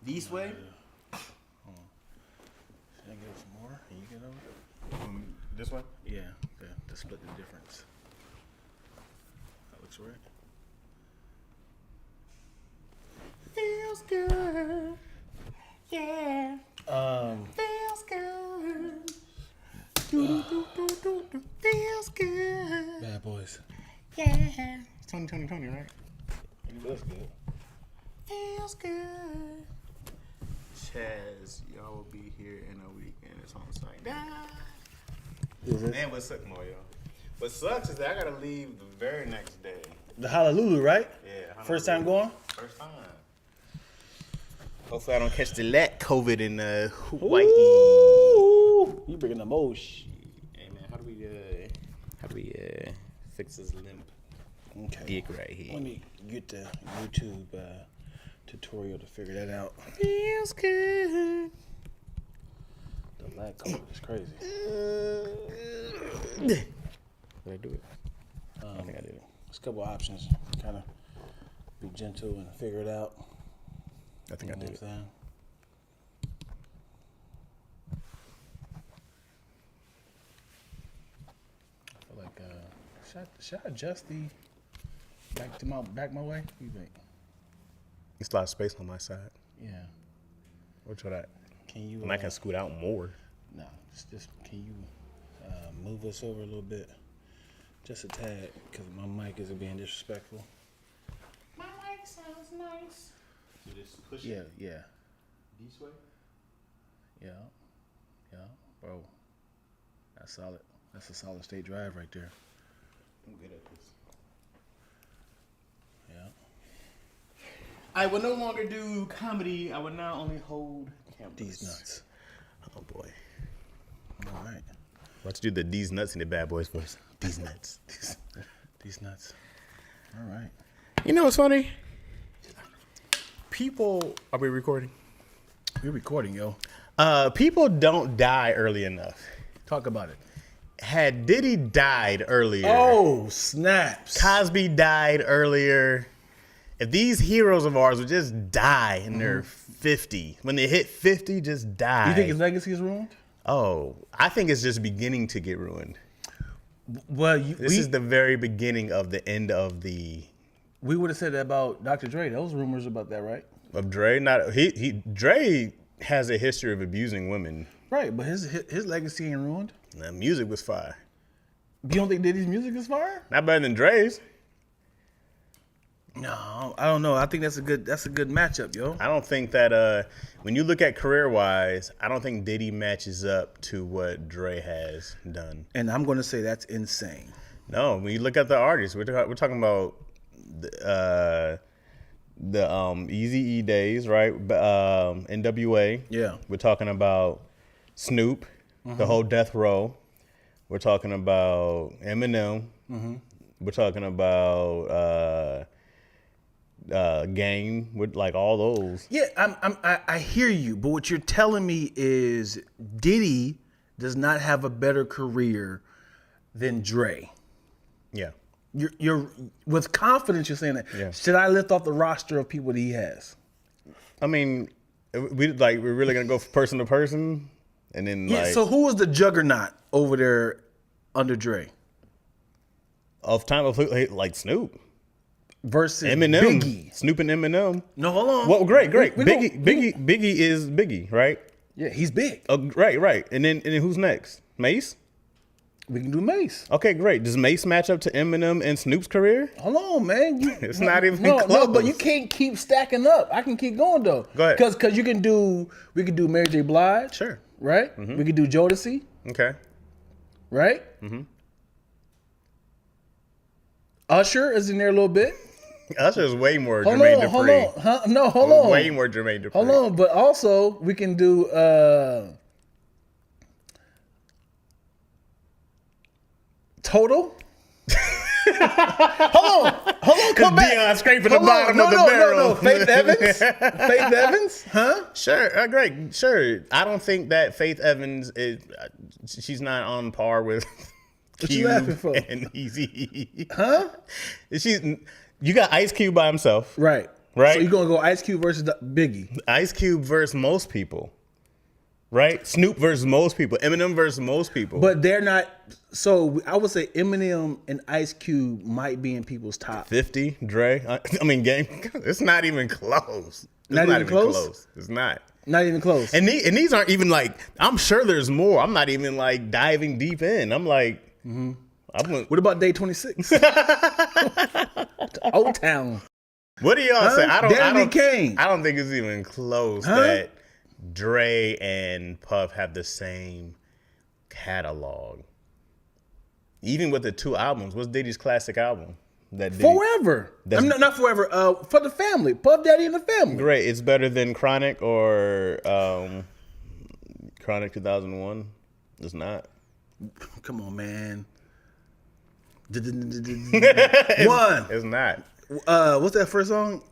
This way? Should I get some more? Can you get over? This way? Yeah, to split the difference. That looks right. Feels good. Yeah. Feels good. Feels good. Bad boys. Yeah. It's Tony, right? Feels good. Feels good. Chaz, y'all will be here in a week and it's on site. Man, what sucks more, y'all? What sucks is that I gotta leave the very next day. The Honolulu, right? Yeah. First time going? First time. Hopefully I don't catch the COVID in Hawaii. Ooh, you bringing them old shit. Hey man, how do we fix this limp dick right here? Let me get the YouTube tutorial to figure that out. Feels good. The lag code is crazy. Did I do it? I think I did it. There's a couple options. Kind of be gentle and figure it out. I think I did it. I feel like should I adjust the back my way? What do you think? It's a lot of space on my side. Yeah. Which one that? Can you? And I can scoot out more. No, just can you move us over a little bit, just a tad, because my mic isn't being disrespectful. My mic sounds nice. So just push Yeah, it. yeah, This way. yeah, bro. That's solid. That's a solid state drive right there. I'm good at this. Yeah. I will no longer do comedy. I will now only hold cameras. These nuts. Oh boy. All right. Let's do the D's nuts in the Bad Boys voice. These nuts. These nuts. All right. You know what's funny? People, are we recording? We're recording, yo. People don't die early enough. Talk about it. Had Diddy died earlier. Oh, snaps. Cosby died earlier. If these heroes of ours would just die and they're 50, when they hit 50, just die. You think his legacy is ruined? Oh, I think it's just beginning to get ruined. Well, This is the very beginning of the end of the... We would have said that about Dr. Dre. Those rumors about that, right? Of Dre? Dre has a history of abusing women. Right, but his legacy ain't ruined. The music was fire. You don't think Diddy's music is fire? Not better than Dre's. No, I don't know. I think that's a good matchup, yo. I don't think that when you look at career-wise, I don't think Diddy matches up to what Dre has done. And I'm going to say that's insane. No, when you look at the artists, we're talking about the Eazy-E days, right? NWA. Yeah. We're talking about Snoop, the whole Death Row. We're talking about Eminem. We're talking about Game with like all those. Yeah, I hear you, but what you're telling me is Diddy does not have a better career than Dre. Yeah. You're with confidence. You're saying that. Yeah. Should I lift off the roster of people that he has? I mean, we're really gonna go person to person, and then Yeah. So who was the juggernaut over there under Dre of time of like Snoop versus Eminem, Biggie? Snoop and Eminem. No, hold on. Well, great. We Biggie is Biggie, right? Yeah, he's big. Right. And then who's next? Mace. We can do Mace. Okay, great. Does Mace match up to Eminem and Snoop's career? Hold on, man. It's not even close. No, but you close. can't keep stacking up. I can keep going though. Go ahead. Because we can do Mary J. Blige. Sure. Right? We can do Jodeci. Okay. Right? Usher is in there a little bit. Usher's way more Jermaine Dupri. Hold on. Huh? No, hold on. Way more Jermaine Dupri. Hold on, but also we can do Total. Hold on, come back. Deion scraping the bottom of the barrel. No, Faith Evans. Faith Evans, huh? Sure, great, sure. I don't think that Faith Evans is. She's not on par with What you laughing for? And Easy. Huh? You got Ice Cube by himself, Right. Right. So you're gonna go Ice Cube versus Biggie. Ice Cube versus most people. Right? Snoop versus most people. Eminem versus most people. But they're not. So I would say Eminem and Ice Cube might be in people's top. 50, Dre. I mean, game. It's not even close. It's Not even close? It's not. Not even close. And these aren't even like, I'm sure there's more. I'm not even like diving deep in. I'm like, What about Day 26? Old Town. What do y'all say? I don't think it's even close that Dre and Puff have the same catalog. Even with the 2 albums, what's Diddy's classic album? Forever. Not Forever. For the Family. Puff Daddy and the Family. Great. It's better than Chronic or Chronic 2001. It's not. Come on, man. One. It's not. What's that first song?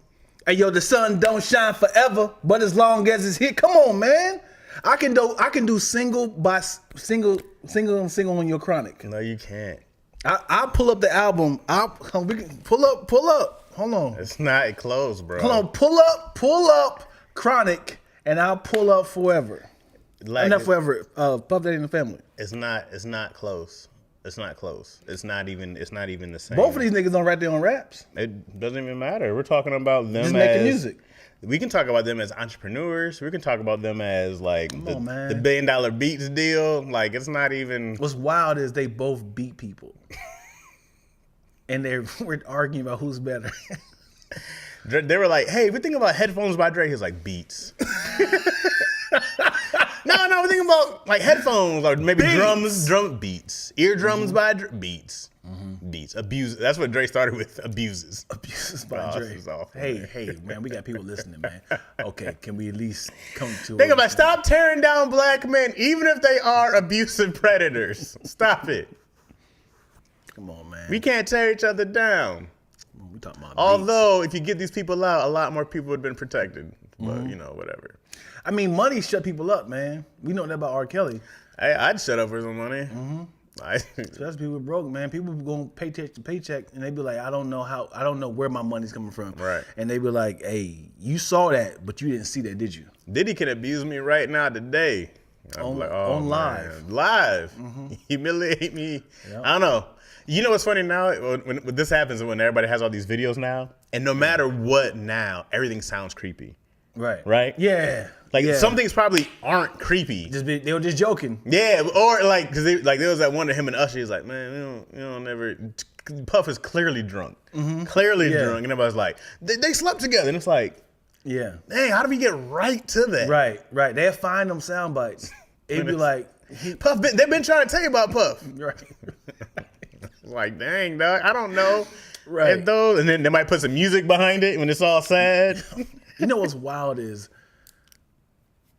Hey, yo, the sun don't shine forever, but as long as it's here. Come on, man. I can do single by single on your Chronic. No, you can't. I'll pull up the album. We can pull up. Hold on. It's not close, bro. Hold on. Pull up Chronic, and I'll pull up Forever. Like, not Forever. Puff Daddy and the Family. It's not close. It's not close. It's not even the same. Both of these niggas don't write their own raps. It doesn't even matter. We're talking about them just making music. We can talk about them as entrepreneurs. We can talk about them as like the $1 billion beats deal. Like, it's not even. What's wild is they both beat people, and we're arguing about who's better. They were like, "Hey, we're thinking about headphones by Dre." He's like, "Beats." No, we're thinking about like headphones or maybe drum beats, eardrums by Dre, beats. Beats. Abuse. That's what Dre started with. Abuses by Dre. Hey, man, we got people listening, man. Okay, can we at least come to? Think about stop tearing down black men, even if they are abusive predators. Stop it. Come on, man. We can't tear each other down. We talking about. Although, if you get these people out, a lot more people would have been protected. But whatever. I mean, money shut people up, man. We know that about R. Kelly. I'd shut up for some money. Especially people broke, man. People going paycheck to paycheck, and they be like, I don't know where my money's coming from. Right. And they be like, hey, you saw that, but you didn't see that, did you? Diddy can abuse me right now today. On live. Live. Humiliate me. Yep. I don't know. You know what's funny now? When this happens, when everybody has all these videos now, and no matter what now, everything sounds creepy. Right? Yeah. Some things probably aren't creepy. They were just joking. Yeah, or like, because there was that one of him and Usher. He's like, man, you don't never. Puff is clearly drunk. Clearly drunk. And everybody's like, they slept together. And it's like, yeah. Dang, how do we get right to that? Right. They'll find them sound bites. It'd be like, Puff, they've been trying to tell you about Puff. Right. Like, dang, dog, I don't know. Right. And then they might put some music behind it when it's all sad. You know what's wild is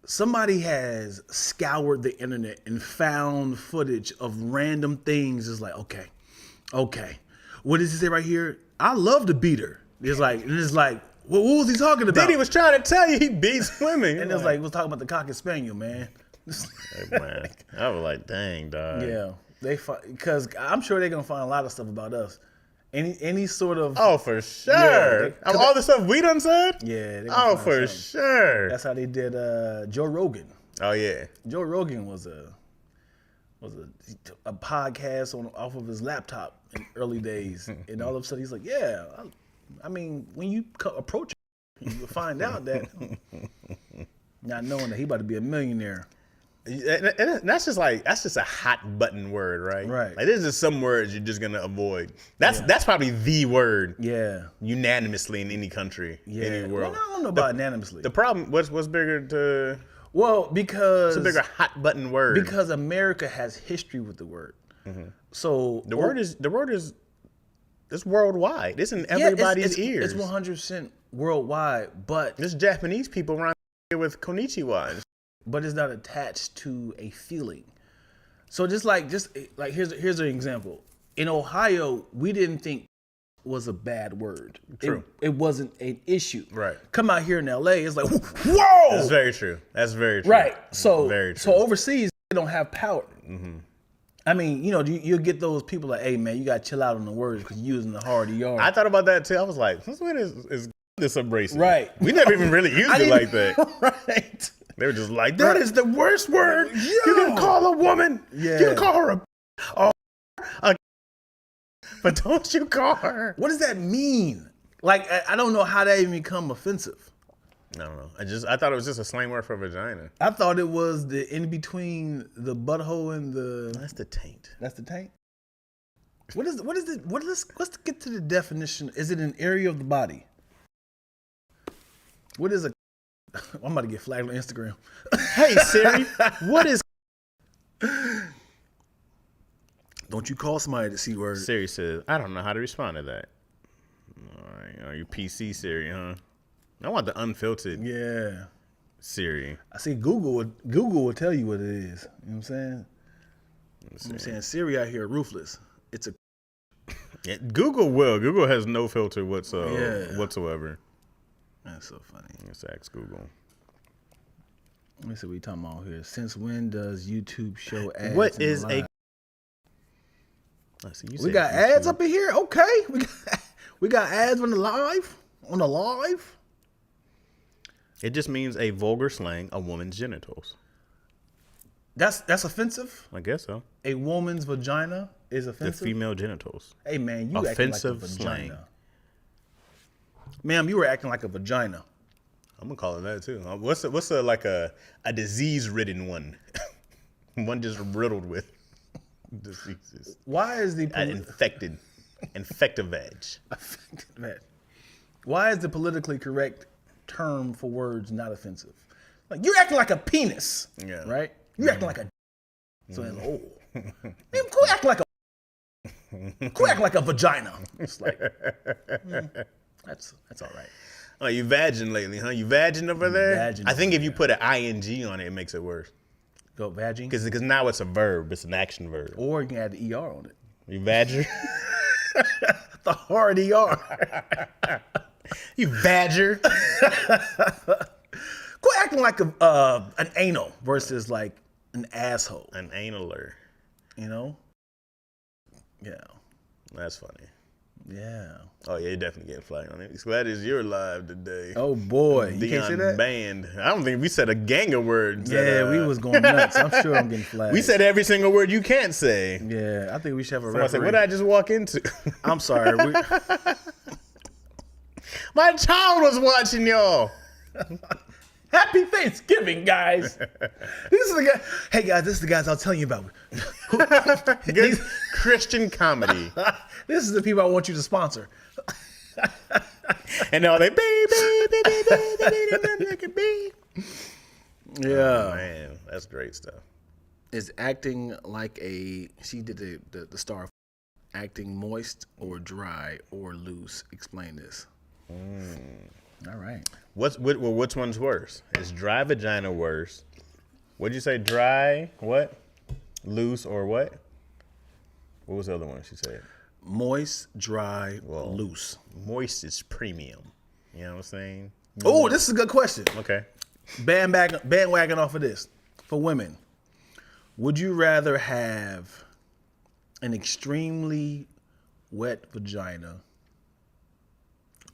somebody has scoured the internet and found footage of random things. It's like, okay. What does he say right here? I love to beat her. It's like, what was he talking about? Diddy was trying to tell you he beats women. And it's like, we're talking about the Cocker Spaniel, man. Hey, man. I was like, dang, dog. Yeah. Because I'm sure they're going to find a lot of stuff about us. Any sort of... Oh, for sure. All the stuff we done said? Yeah. Oh, for sure. That's how they did Joe Rogan. Oh, yeah. Joe Rogan was a podcast off of his laptop in early days. And all of a sudden he's like, yeah, I mean, when you approach him, you'll find out that not knowing that he about to be a millionaire. And that's just a hot button word, right? Right. Like, there's just some words you're just gonna avoid. That's probably the word. Yeah. Unanimously in any country, any world. Well, I don't know about unanimously. The problem, what's bigger to? Well, because it's a bigger hot button word. Because America has history with the word. So the word is it's worldwide. It's in everybody's ears. It's 100% worldwide, but there's Japanese people around here with konnichiwa. But it's not attached to a feeling. So just like here's an example. In Ohio, we didn't think was a bad word. True. It wasn't an issue. Right. Come out here in LA, it's like, whoa! That's very true. Right. So very true. So overseas, they don't have power. I mean, you'll get those people like, hey man, you gotta chill out on the words because you're using the hard ER. I thought about that too. I was like, since when is this abrasive. Right. We never even really used it like that. Right. They were just like, that is the worst word you can call a woman. Yeah. You can call her a but don't you call her. What does that mean? Like, I don't know how that even become offensive. I don't know. I thought it was just a slang word for vagina. I thought it was the in between the butthole and the. That's the taint. That's the taint. Let's get to the definition. Is it an area of the body? What is a? I'm about to get flagged on Instagram. Hey Siri, what is? Don't you call somebody the C word? Siri says, I don't know how to respond to that. All right, are you PC Siri, huh? I want the unfiltered Siri. I see Google will tell you what it is. You know what I'm saying? I'm saying Siri out here ruthless. It's a Google will. Google has no filter whatsoever. That's so funny. Let's ask Google. Let me see what we talking about here. Since when does YouTube show ads? What is a? We got YouTube. Ads up in here. Okay, we got ads on the live. It just means a vulgar slang, a woman's genitals. That's offensive? I guess so. A woman's vagina is offensive? The female genitals. Hey, man, you offensive acting like a vagina. Slang. Ma'am, you were acting like a vagina. I'm going to call it that, too. What's a disease-ridden one? One just riddled with diseases. Why is the... infective vag. Why is the politically correct term for words not offensive? Like, you're acting like a penis, right? You're acting like a... So, man, quit acting like a vagina. It's like, that's all right. Oh, you vagging lately, huh? You vagging over there? I think if you put an ing on it, it makes it worse. Go vagging? Because now it's a verb. It's an action verb. Or you can add the ER on it. You badger? The hard ER. You badger. Quit acting like an anal versus like an asshole. An analer. You know? Yeah. That's funny. Yeah. Oh, yeah, you're definitely getting flagged on it. It's glad it's your live today. Oh, boy. You can't say that? Banned. I don't think we said a gang of words. Yeah, we was going nuts. I'm sure I'm getting flagged. We said every single word you can't say. Yeah, I think we should have a Someone referee. said, what did I just walk into? I'm sorry. My child was watching y'all. Happy Thanksgiving, guys. This is the guy. Hey, guys, this is the guys I was telling you about. Good Christian comedy. This is the people I want you to sponsor. And all they Yeah. Oh, man, that's great stuff. Is acting like a... She did the star. Acting moist or dry or loose. Explain this. All right. Which one's worse? Is dry vagina worse? What'd you say? Dry, what? Loose or what? What was the other one she said? Moist, dry, loose. Moist is premium. You know what I'm saying? Oh, this is a good question. Okay. Bandwagon off of this. For women, would you rather have an extremely wet vagina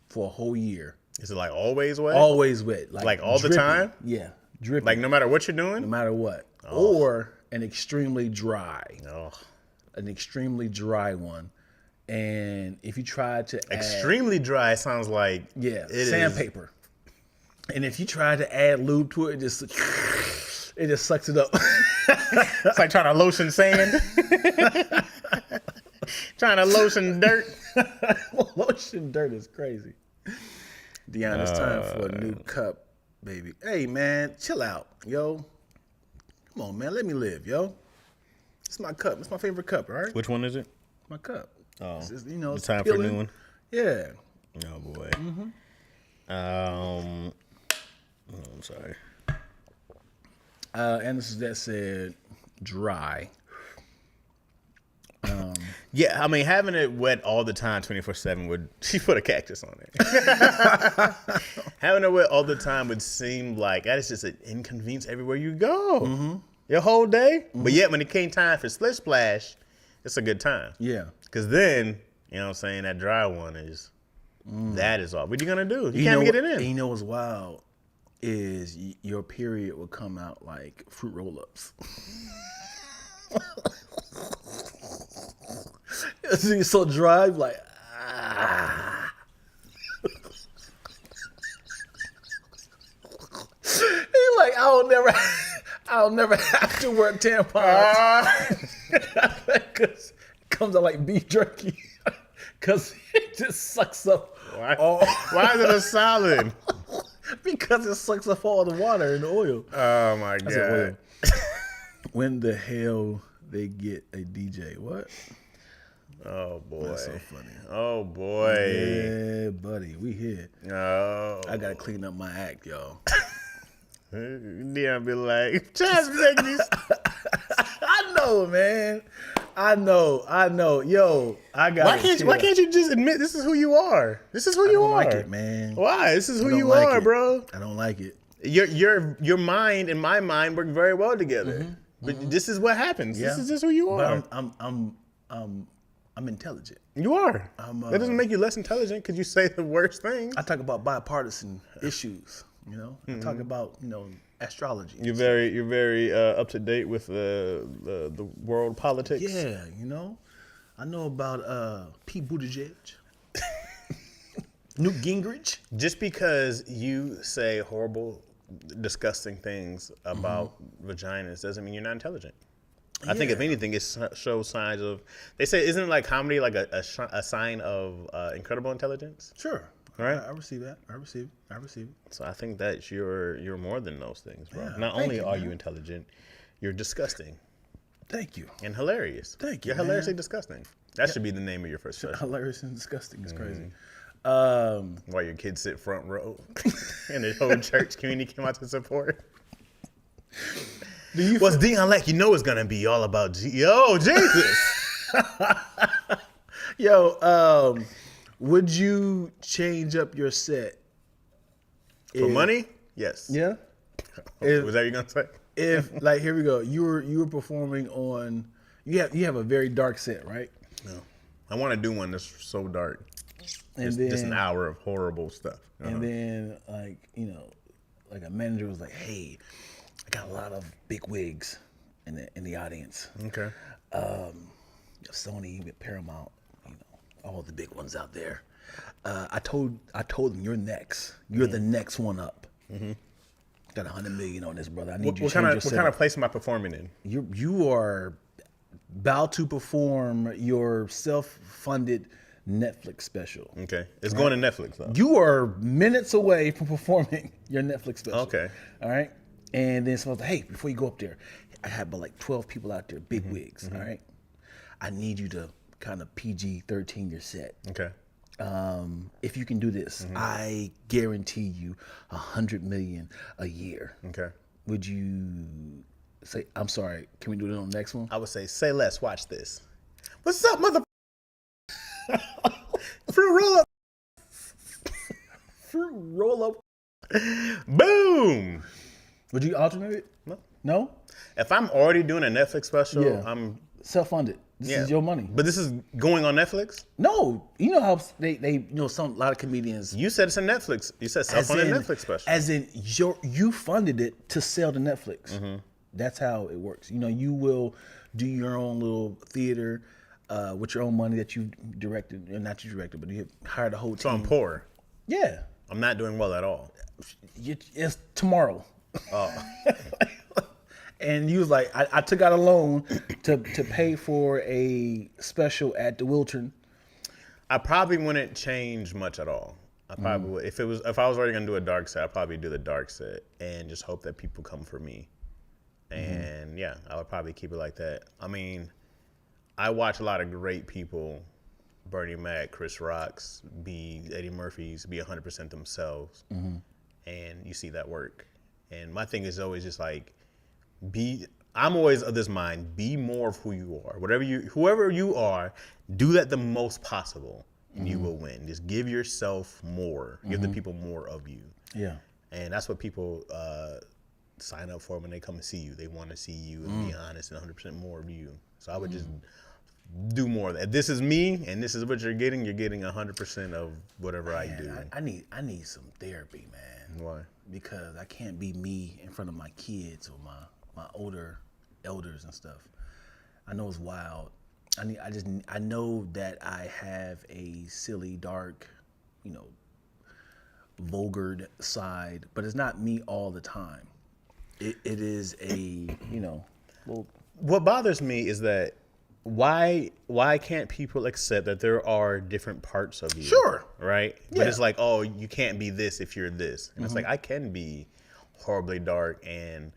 for a whole year? Is it like always wet? Always wet. Like all dripping. the time? Yeah. Dripping. Like no matter what you're doing? No matter what. Oh. Or an extremely dry. Oh. An extremely dry one. And if you try to extremely dry sounds like sandpaper. And if you try to add lube to it, it just sucks it up. It's like trying to lotion sand. Trying to lotion dirt. Lotion dirt is crazy. Deanna, it's time for a new cup, baby. Hey, man, chill out, yo. Come on, man, let me live, yo. It's my cup. It's my favorite cup, all right? Which one is it? My cup. Oh, it's it's time for a new one? Yeah. Oh, boy. Mm-hmm. I'm sorry. And this is that said dry. Yeah, I mean, having it wet all the time, 24/7 would... She put a cactus on it. Having it wet all the time would seem like that is just an inconvenience everywhere you go. Mm-hmm. Your whole day. Mm-hmm. But yet, when it came time for Split Splash, it's a good time. Yeah. Because then, you know what I'm saying, that dry one is... That is all. What are you gonna do? You can't get it in. And you know what's wild is your period will come out like fruit roll-ups. It's so dry, like You're like, I'll never have to wear tampons. Because it comes out like beef jerky. Because it just sucks up. Why is it a solid? Because it sucks up all the water and the oil. Oh my God. When the hell they get a DJ? What? Oh boy. That's so funny. Oh boy. Yeah, buddy. We here. Oh. I gotta clean up my act, y'all. Dion be like, Chaz make these. I know, man. I know. Yo, I got. Why can't you just admit this is who you are? This is who you are. I don't like it, man. Why? This is who you are, bro. I don't like it. Your mind and my mind work very well together. But this is what happens. Yeah. This is just who you are. But I'm intelligent. You are. That doesn't make you less intelligent because you say the worst things. I talk about bipartisan issues. You know, I talk about astrology. You're very up to date with the world politics. Yeah, I know about Pete Buttigieg, Newt Gingrich. Just because you say horrible, disgusting things about vaginas doesn't mean you're not intelligent. I think if anything, it shows signs of. They say, isn't like comedy like a sign of incredible intelligence? Sure. Right. I receive that. I receive it. So I think that you're more than those things, bro. Yeah, Not only are you intelligent, you're disgusting. Thank you. And hilarious. Thank you. You're hilariously disgusting. That should be the name of your first special. Hilarious and disgusting is crazy. While your kids sit front row, and the whole church community came out to support. What's Dion like? You know it's gonna be all about Jesus. Yo, would you change up your set for money? Yes. Yeah. Was that what you gonna say? If like here we go, you were performing on. You have a very dark set, right? No. I want to do one that's so dark. And just an hour of horrible stuff. And then like a manager was like, "Hey, I got a lot of big wigs in the audience. Okay. Sony, Paramount, all the big ones out there. I told them you're next. You're the next one up. Got $100 million on this, brother. I need you to change your setup. What kind of place am I performing in? You are about to perform your self-funded Netflix special. Okay. It's going to Netflix, though. You are minutes away from performing your Netflix special. Okay. All right. And then someone's like, hey, before you go up there, I have about like 12 people out there, big wigs. All right. I need you to kind of PG-13 your set. Okay. If you can do this, I guarantee you $100 million a year. Okay. Would you say, I'm sorry, can we do it on the next one? I would say less. Watch this. What's up, mother? Fruit roll up. Fruit roll up. Boom. Would you alternate it? No? If I'm already doing a Netflix special, I'm self-funded. This is your money. But this is going on Netflix? No. You know how they a lot of comedians. You said it's a Netflix. You said self-funded Netflix special. As in you funded it to sell to Netflix. That's how it works. You will do your own little theater with your own money that you directed, or not you directed, but you hired a whole team. So I'm poor. Yeah. I'm not doing well at all. It's tomorrow. Oh. And you was like, I took out a loan to pay for a special at the Wiltern. I probably wouldn't change much at all. I probably would. If I was already gonna do a dark set, I'd probably do the dark set and just hope that people come for me. And yeah, I would probably keep it like that. I mean, I watch a lot of great people, Bernie Mac, Chris Rocks, Eddie Murphy's, be 100% themselves. And you see that work. And my thing is always just like, I'm always of this mind, be more of who you are. Whoever you are, do that the most possible and you will win. Just give yourself more. Give the people more of you. Yeah. And that's what people sign up for when they come and see you. They want to see you and be honest and 100% more of you. So I would just do more of that. If this is me and this is what you're getting 100% of whatever I do. I need some therapy, man. Why? Because I can't be me in front of my kids or my older elders and stuff. I know it's wild. I know that I have a silly, dark, vulgar side, but it's not me all the time. It is a, well. What bothers me is that why can't people accept that there are different parts of you? Sure. Right? Yeah. But it's like, oh, you can't be this if you're this. And it's like, I can be horribly dark and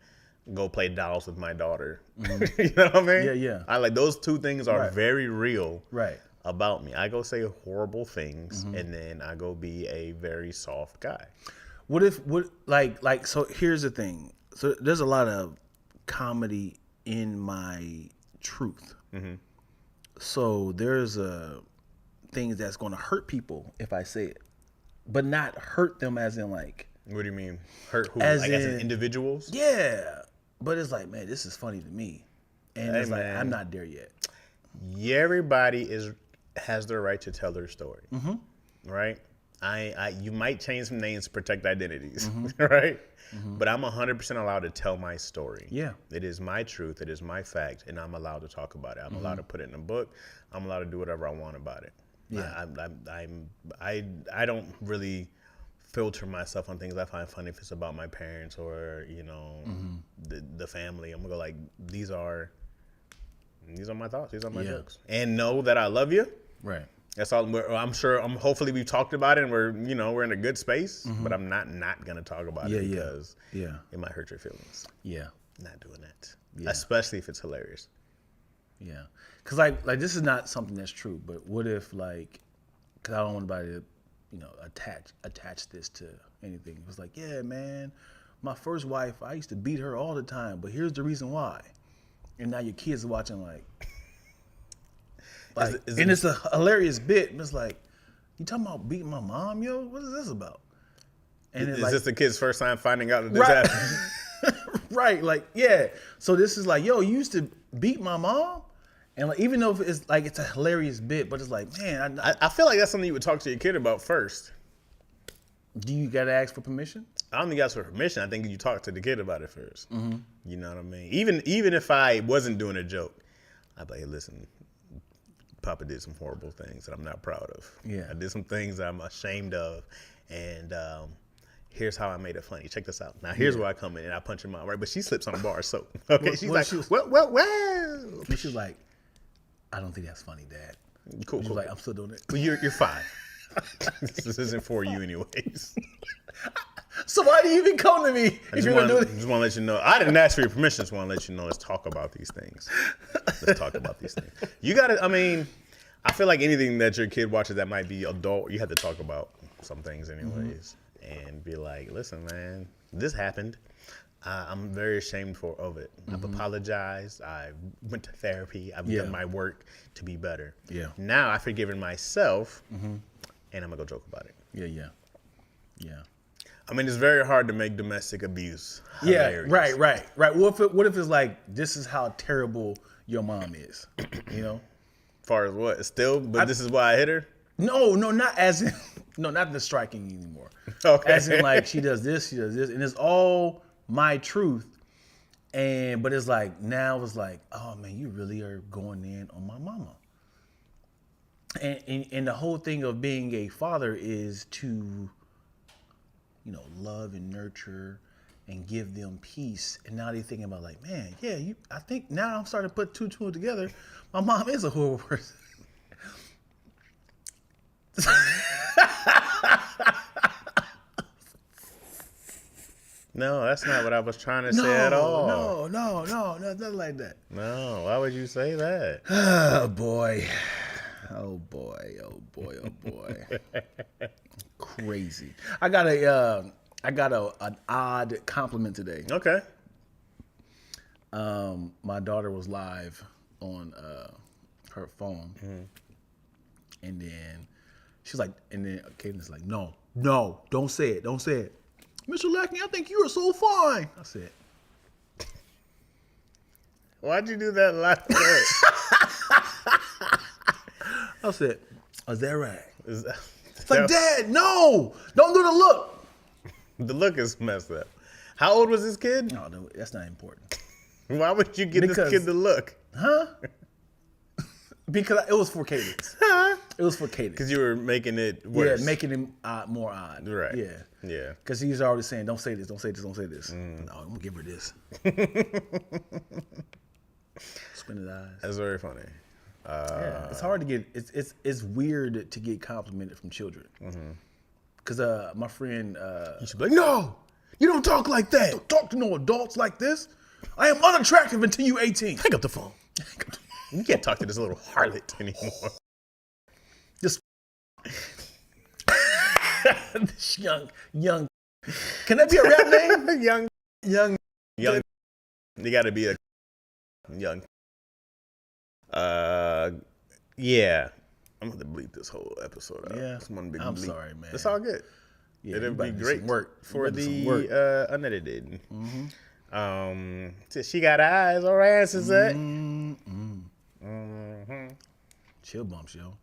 go play dolls with my daughter. You know what I mean? Yeah, yeah. I like those two things are very real about me. I go say horrible things and then I go be a very soft guy. So here's the thing. So there's a lot of comedy in my truth. So there's things that's going to hurt people if I say it, but not hurt them as in like. What do you mean? Hurt who? As in individuals? Yeah. But it's like, man, this is funny to me. And it's like, I'm not there yet. Yeah, everybody has their right to tell their story. Right? You might change some names to protect identities. Right? But I'm 100% allowed to tell my story. Yeah. It is my truth. It is my fact. And I'm allowed to talk about it. I'm allowed to put it in a book. I'm allowed to do whatever I want about it. Yeah. I don't really filter myself on things I find funny if it's about my parents or, the family. I'm gonna go like, these are my thoughts. These are my jokes. And know that I love you. Right. That's all. Hopefully we've talked about it and we're in a good space, but I'm not going to talk about it because it might hurt your feelings. Yeah. Not doing that. Yeah. Especially if it's hilarious. Yeah. Cause like this is not something that's true, but what if cause I don't want anybody to, attach this to anything. It was like, yeah, man, my first wife, I used to beat her all the time, but here's the reason why. And now your kids are watching and it's a hilarious bit. And it's like, you talking about beating my mom, yo? What is this about? And is this the kid's first time finding out that this happened? Right, yeah. So this is like, yo, you used to beat my mom? And even though it's a hilarious bit, but it's like, man. I feel like that's something you would talk to your kid about first. Do you got to ask for permission? I don't think you ask for permission. I think you talk to the kid about it first. You know what I mean? Even if I wasn't doing a joke, I'd be like, hey, listen, Papa did some horrible things that I'm not proud of. Yeah. I did some things that I'm ashamed of. And here's how I made it funny. Check this out. Now, here's where I come in and I punch her mom, right? But she slips on a bar of soap. Okay, she's like, well. And she's like, I don't think that's funny, Dad. Cool. Like, I'm still doing it. Well, you're 5. This isn't for you anyways. So why do you even come to me if you're going to do it? Just want to let you know. I didn't ask for your permission. Just want to let you know. Let's talk about these things. You got to, I feel like anything that your kid watches that might be adult, you have to talk about some things anyways. And be like, listen, man, this happened. I'm very ashamed of it. I've apologized. I went to therapy. I've done my work to be better. Yeah. Now I've forgiven myself, and I'm going to go joke about it. Yeah. It's very hard to make domestic abuse hilarious. Yeah, right. What if it's like, this is how terrible your mom is, As far as what? Still? But this is why I hit her? No, not as in, not the striking anymore. Okay. As in she does this, and it's all my truth. But it's like, now it's like, oh man, you really are going in on my mama. And the whole thing of being a father is to, love and nurture and give them peace. And now they're thinking about like, man, I think now I'm starting to put two together. My mom is a horrible person. No, that's not what I was trying to say at all. No, nothing like that. No, why would you say that? Oh boy. Crazy. I got an odd compliment today. Okay. My daughter was live on her phone, and then she's like, Caden's like, no, don't say it, Mr. Lackney, I think you are so fine. I said, why'd you do that last night? I said, is that right? It's like, Dad, no, don't do the look. The look is messed up. How old was this kid? No, that's not important. Why would you give this kid the look? Huh? Because it was for cadence. It was for cadence. Because you were making it worse. Yeah, making him more odd. Right. Yeah. Yeah. Because he's already saying, don't say this, don't say this, don't say this. No, I'm going to give her this. Squint his eyes. That's very funny. Yeah, it's hard to get, it's weird to get complimented from children. Because my friend... you should be like, no, you don't talk like that. Don't talk to no adults like this. I am unattractive until you're 18. Hang up the phone. You can't talk to this little harlot anymore. This this young. Can that be a rap name? young. You got to be a young. Yeah. I'm going to bleep this whole episode out. Yeah. I'm sorry, man. It's all good. Yeah, it'll be great work for the unedited. So she got eyes, or ass is that? Chill bumps, yo.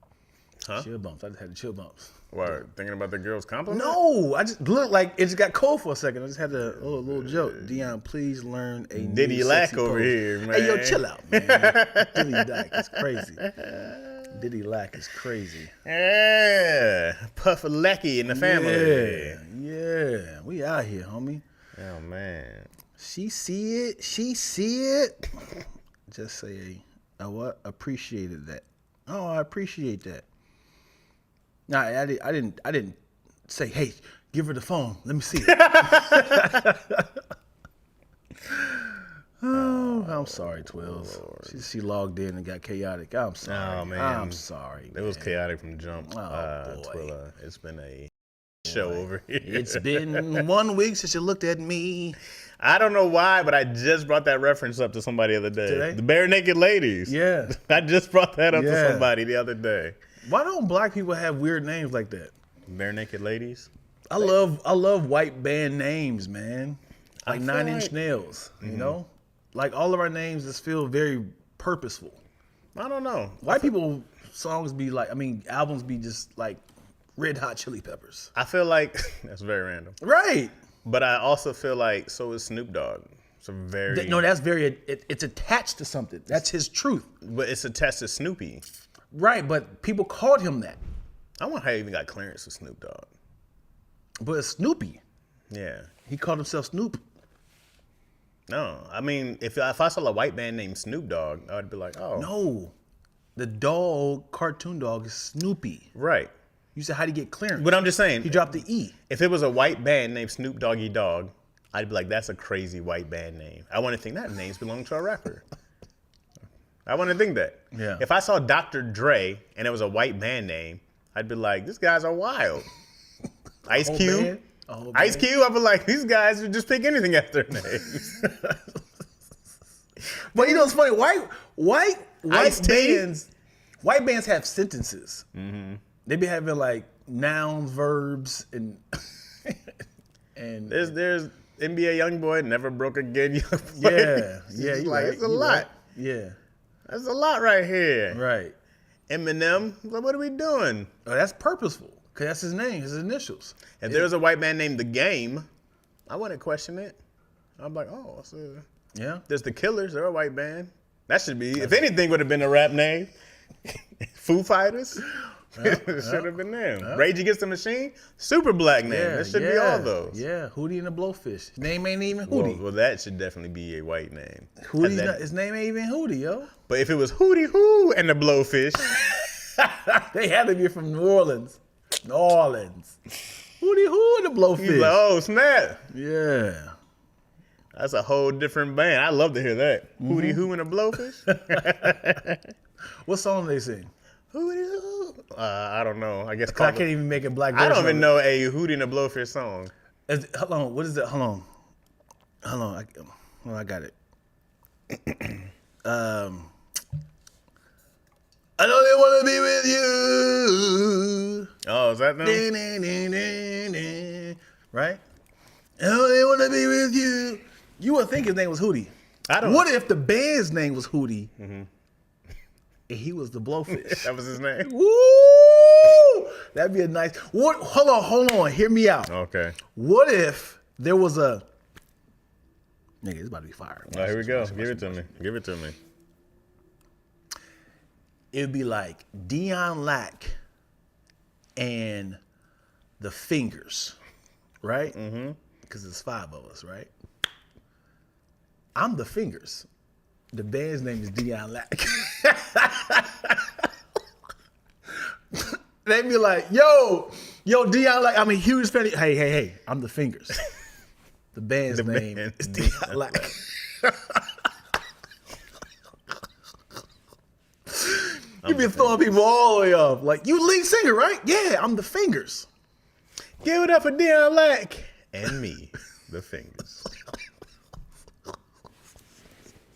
Huh? Chill bumps. I just had the chill bumps. What? Thinking about the girl's compliment? No, I just looked like it just got cold for a second. I just had a little joke. Dion, please learn a Diddy Lack over here, man. Hey, yo, chill out, man. Diddy Lack is crazy. Diddy Lack is crazy. Yeah, Puff Lackey in the family. Yeah, we out here, homie. Oh man, she see it. Just say, what? Appreciated that. Oh, I appreciate that. No, I didn't say, hey, give her the phone. Let me see it. Oh, I'm sorry, Twills. She logged in and got chaotic. I'm sorry. Oh, man. I'm sorry. It was chaotic from the jump. Oh, boy. Twilla. It's been a show over here. It's been 1 week since you looked at me. I don't know why, but I just brought that reference up to somebody the other day. Today? The Bare Naked Ladies. Yeah. I just brought that up to somebody the other day. Why don't black people have weird names like that? Bare Naked Ladies? I love white band names, man. Like 9 Inch Nails, you know? Like all of our names just feel very purposeful. I don't know. White people songs be like, albums be just like Red Hot Chili Peppers. I feel like that's very random. Right. But I also feel like so is Snoop Dogg. It's a very that's very it's attached to something. That's his truth. But it's attached to Snoopy. Right, but people called him that. I wonder how he even got clearance with Snoop Dogg. But it's Snoopy. Yeah. He called himself Snoop. No, I mean, if I saw a white band named Snoop Dogg, I would be like, oh. No, the dog, cartoon dog, is Snoopy. Right. You said, how'd he get clearance? But I'm just saying. He dropped the E. If it was a white band named Snoop Doggy Dogg, I'd be like, that's a crazy white band name. I want to think that name's belonging to a rapper. I want to think that. Yeah. If I saw Dr. Dre and it was a white band name, I'd be like, these guys are wild. Ice Cube. Ice Cube, I'd be like, these guys would just pick anything after their names. But you know what's funny? White bands have sentences. Mm-hmm. They be having like nouns, verbs, and there's NBA YoungBoy, never broke again. Yeah, it's like it's a lot. Right. Yeah, that's a lot right here. Right. Eminem, what are we doing? Oh, that's purposeful. Because that's his name, his initials. If there was a white man named The Game, I wouldn't question it. I'm like, oh, yeah. There's The Killers, they're a white band. That should be, if anything would have been a rap name. Foo Fighters, should have been them. Rage Against the Machine, super black name. That should be all those. Yeah, Hootie and the Blowfish. His name ain't even Hootie. Well, that should definitely be a white name. His name ain't even Hootie, yo. But if it was Hootie Hoo and the Blowfish. They had to be from New Orleans. Hootie Hoo and the Blowfish. He's like, oh, snap. Yeah. That's a whole different band. I love to hear that. Mm-hmm. Hootie Hoo and the Blowfish. What song do they sing? Hootie Hoo. I don't know. I guess I can't even make a black version. I don't even know a Hootie and the Blowfish song. Hold on. What is it? Hold on. I got it. I know they want to be with you. Oh, is that them? Right? I know they want to be with you. You would think his name was Hootie. I don't. What if the band's name was Hootie? Mm-hmm. and he was the blowfish. That was his name? Woo! That'd be a nice... What? Hold on. Hear me out. Okay. What if there was a... Nigga, it's about to be fire. Oh, here we go. Give it to me. It would be like Dion Lack and the Fingers, right? Mm-hmm. Because it's 5 of us, right? I'm the Fingers. The band's name is Dion Lack. They'd be like, yo, Dion Lack, I'm a huge fan. Hey, I'm the Fingers. The band's name is Dion Lack. You be throwing people all the way off. Like, you lead singer, right? Yeah, I'm the Fingers. Give it up for Dion Lack. And me, the Fingers.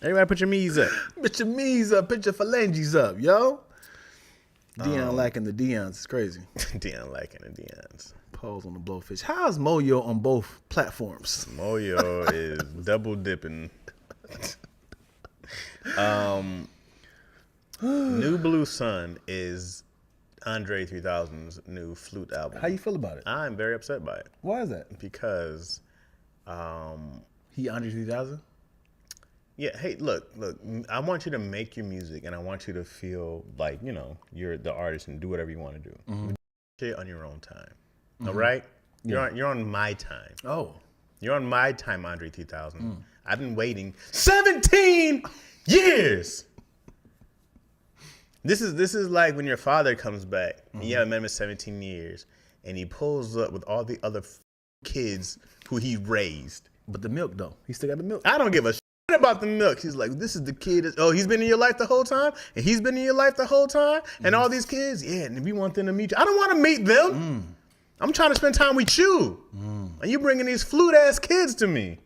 Everybody put your me's up. Put your me's up. Put your phalanges up, yo. Dion Lack and the Dions. It's crazy. Dion Lack and the Dions. Pause on the blowfish. How's Moyo on both platforms? Moyo is double dipping. New Blue Sun is Andre 3000's new flute album. How you feel about it? I'm very upset by it. Why is that? Because he Andre 3000? Yeah, hey, look, I want you to make your music and I want you to feel like, you're the artist and do whatever you want to do. Mm-hmm. Shit on your own time. Mm-hmm. All right? Yeah. You're on my time. Oh. You're on my time, Andre 3000. Mm. I've been waiting 17 years. This is like when your father comes back and you haven't met him in 17 years and he pulls up with all the other kids who he raised. But the milk, though. He still got the milk. I don't give a shit about the milk. He's like, this is the kid. He's been in your life the whole time? And he's been in your life the whole time? And all these kids? Yeah, and we want them to meet you. I don't want to meet them. I'm trying to spend time with you. And you bringing these flute-ass kids to me.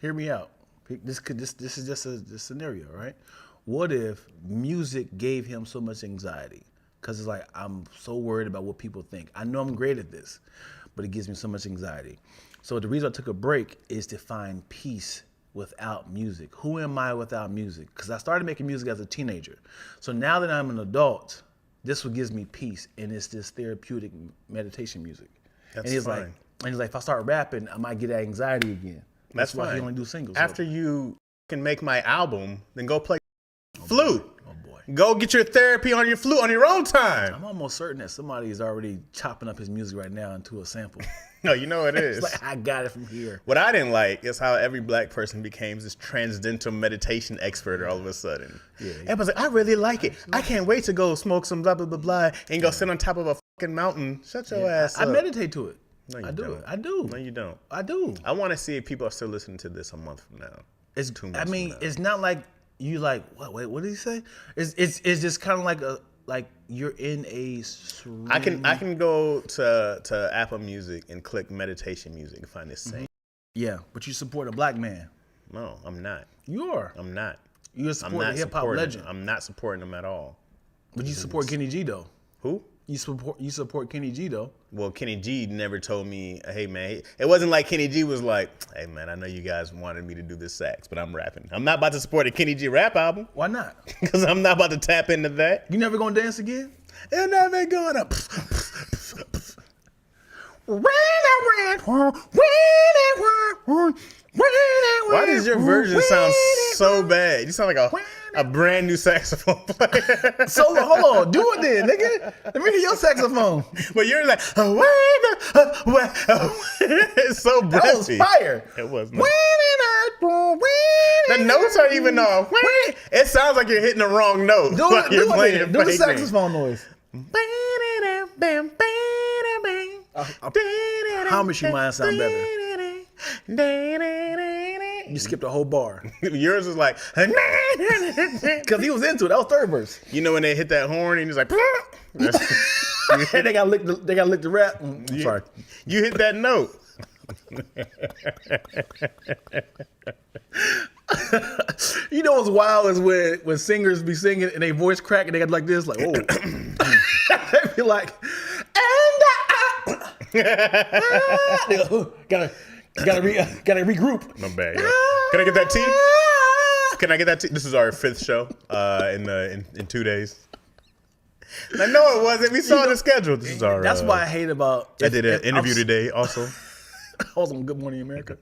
Hear me out. This is just a scenario, right? What if music gave him so much anxiety? Because it's like, I'm so worried about what people think. I know I'm great at this, but it gives me so much anxiety. So the reason I took a break is to find peace without music. Who am I without music? Because I started making music as a teenager. So now that I'm an adult, this what gives me peace, and it's this therapeutic meditation music. That's and he's fine. Like, if I start rapping, I might get that anxiety again. That's why he only do singles. After you can make my album, then go play flute. Oh boy. Go get your therapy on your flute on your own time. I'm almost certain that somebody is already chopping up his music right now into a sample. No, you know it is. It's like, I got it from here. What I didn't like is how every black person became this transcendental meditation expert all of a sudden. Yeah. Everybody's like, I really like it. I can't wait to go smoke some blah, blah, blah, blah, and go sit on top of a fucking mountain. Shut your ass up. I meditate to it. No, you I don't. I do. No, you don't. I do. I want to see if people are still listening to this a month from now. It's 2 months from now. It's not like you like, what did he say? It's just kind of like you're in a I can go to Apple Music and click meditation music and find the same. Yeah, but you support a black man. No, I'm not. You are. I'm not. You support a hip hop legend. I'm not supporting them at all. But you support Kenny G though. Who? You support Kenny G though. Well, Kenny G never told me, hey man, it wasn't like Kenny G was like, hey man, I know you guys wanted me to do this sax, but I'm rapping. I'm not about to support a Kenny G rap album. Why not? Because I'm not about to tap into that. You never gonna dance again? You're never gonna. Why does your version sound so bad? You sound like a brand new saxophone player. So hold on, do it then, nigga. Let me hear your saxophone. But you're like, it's so breathy. That was fire. It was. Not. The notes are even off. It sounds like you're hitting the wrong note. Do it. Do the saxophone noise. I promise you mine sound better. You skipped a whole bar. Yours is like, because he was into it. That was third verse. You know when they hit that horn and he's like, they got lick the rap. Sorry, you hit that note. You know what's wild is when singers be singing and they voice crack and they got like this, like, oh. They be like, gotta regroup. My bad. Yo. Can I get that tea? Can I get that? This is our 5th show in 2 days. I know it wasn't. We saw the schedule. This is our. That's why I hate about. I did an interview today also. I was on Good Morning America.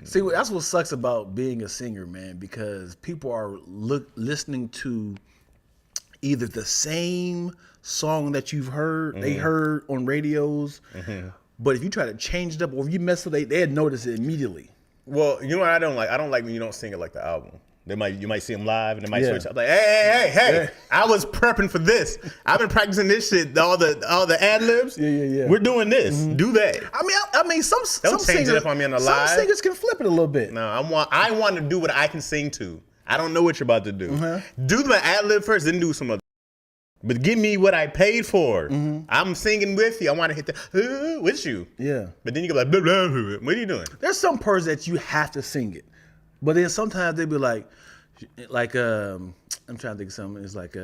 See, that's what sucks about being a singer, man, because people are listening to either the same song that you've heard, they heard on radios, but if you try to change it up or if you mess with it, they'd notice it immediately. Well, you know what I don't like? I don't like when you don't sing it like the album. You might see them live and they might switch up like, hey, I was prepping for this. I've been practicing this shit, all the ad libs. Yeah. We're doing this. Do that. I mean, some change singers, it up on me on the live. Some singers can flip it a little bit. No, I want to do what I can sing to. I don't know what you're about to do. Do the ad lib first, then do some other. But give me what I paid for. I'm singing with you. I want to hit the with you. Yeah. But then you go like, blah, blah, blah. What are you doing? There's some parts that you have to sing it. But then sometimes they be like I'm trying to think of something. It's like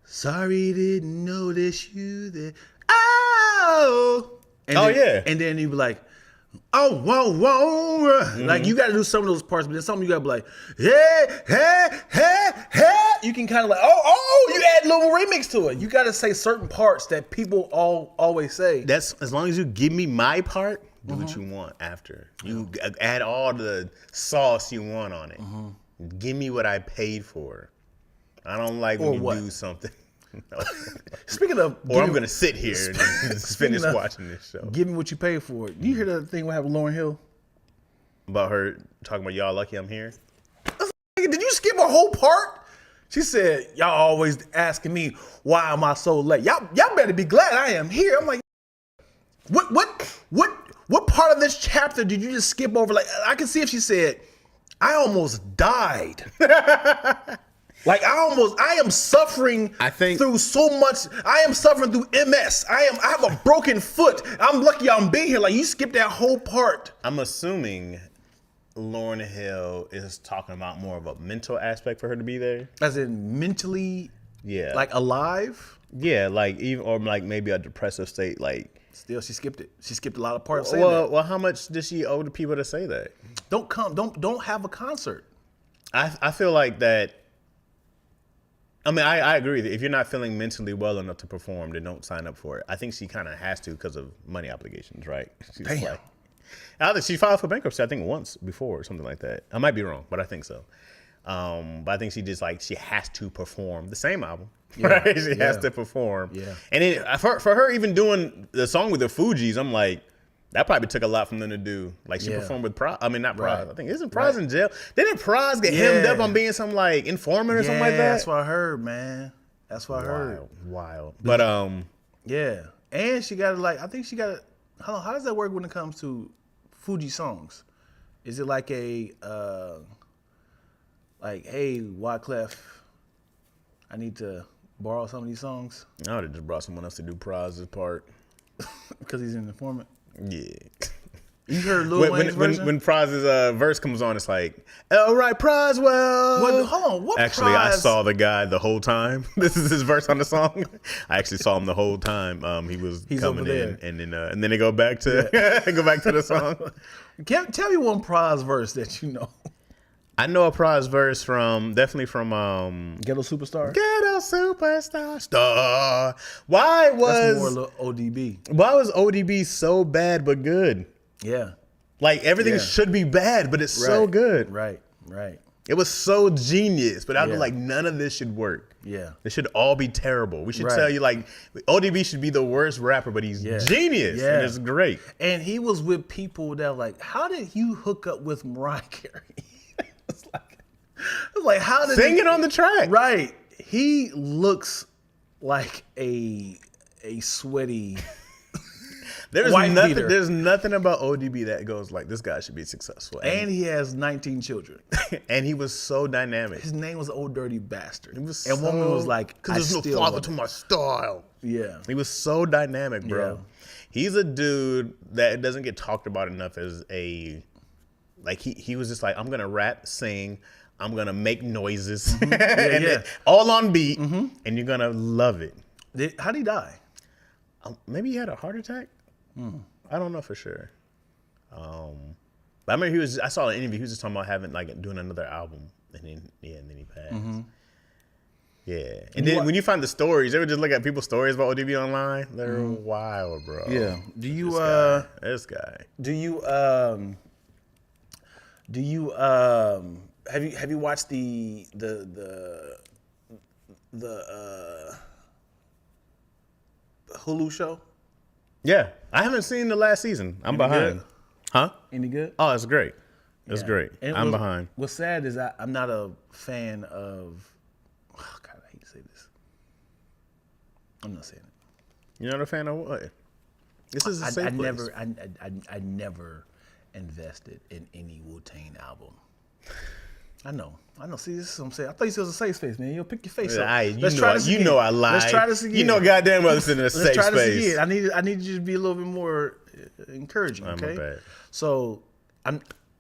sorry, didn't notice you there. Oh. And then you be like, oh, whoa. Like you got to do some of those parts, but then some you got to be like, hey. You can kind of like, you add a little remix to it. You got to say certain parts that people always say. That's as long as you give me my part. Do what you want after. You add all the sauce you want on it. Give me what I paid for. I don't like when you do something. No. Speaking of, I'm gonna sit here and finish watching this show. Give me what you paid for. You hear that thing we have with Lauryn Hill about her talking about y'all lucky I'm here? Did you skip a whole part? She said, y'all always asking me why am I so late. Y'all better be glad I am here. I'm like, what part of this chapter did you just skip over? Like, I can see if she said, I almost died. Like I am suffering through so much. I am suffering through MS. I have a broken foot. I'm lucky I'm being here. Like you skipped that whole part. I'm assuming Lauryn Hill is talking about more of a mental aspect for her to be there. As in mentally, like alive? Yeah, like even or like maybe a depressive state, like still she skipped it. She skipped a lot of parts. Well, how much does she owe to people to say that? Don't have a concert. I feel like that. I mean, I agree with you. If you're not feeling mentally well enough to perform, then don't sign up for it. I think she kind of has to because of money obligations, right? Damn. I think she filed for bankruptcy, I think once before or something like that. I might be wrong, but I think so. But I think she just she has to perform the same album, right? She has to perform. Yeah. And then for her even doing the song with the Fugees, I'm like, that probably took a lot from them to do. Like she performed with Praz. I mean, not Praz. Right. I think isn't Praz in jail? Didn't Praz get hemmed up on being some like informant or something like that? That's what I heard, man. That's what I heard. Wild. But yeah. And she got I think she got how does that work when it comes to Fuji songs? Is it like a hey, Wyclef, I need to borrow some of these songs? I would have just brought someone else to do Praz's part. Because he's an informant? Yeah. You heard Lil Wayne's version? When Praz's verse comes on, it's like, all right, Praz, well. Hold on, what Actually, Praz? I saw the guy the whole time. This is his verse on the song. I actually saw him the whole time. He's coming in, and then they go back to the song. Tell me one Praz verse that you know. I know a Praz verse definitely from Ghetto Superstar. Ghetto Superstar. Star. Why was That's more ODB? Why was ODB so bad but good? Yeah. Like everything should be bad, but it's so good. Right. It was so genius, but I was like, none of this should work. Yeah. It should all be terrible. We should tell you like ODB should be the worst rapper, but he's genius. Yeah. And it's great. And he was with people that like, how did you hook up with Mariah Carey? It's like how did sing it on the track? Right. He looks like a sweaty There's nothing about ODB that goes like this guy should be successful. And he has 19 children. And he was so dynamic. His name was Old Dirty Bastard. And woman was like, because there's no father to my style. Yeah. He was so dynamic, bro. Yeah. He's a dude that doesn't get talked about enough as he was just like, I'm gonna rap, sing, I'm gonna make noises, all on beat, and you're gonna love it. How'd he die? Maybe he had a heart attack. I don't know for sure. But I remember I saw an interview. He was just talking about doing another album, and then he passed. Mm-hmm. Yeah, and then when you find the stories, you ever just look at people's stories about ODB online? They're wild, bro. Yeah. Do you this guy? Do you have you watched the Hulu show? Yeah, I haven't seen the last season. I'm behind. Good? Huh? Any good? Oh, it's great. It's great. I'm behind. What's sad is I'm not a fan of. Oh God, I hate to say this. I'm not saying it. You're not a fan of what? This is a safe place. I never invested in any Wu-Tang album. I know. See, this is what I'm saying. I thought you said it was a safe space, man. You'll pick your face up. Let's try this again. You know I lied. Let's try this again. You know goddamn well it's in a safe space. Let's try this again. I need you to be a little bit more encouraging, okay? Bad. So,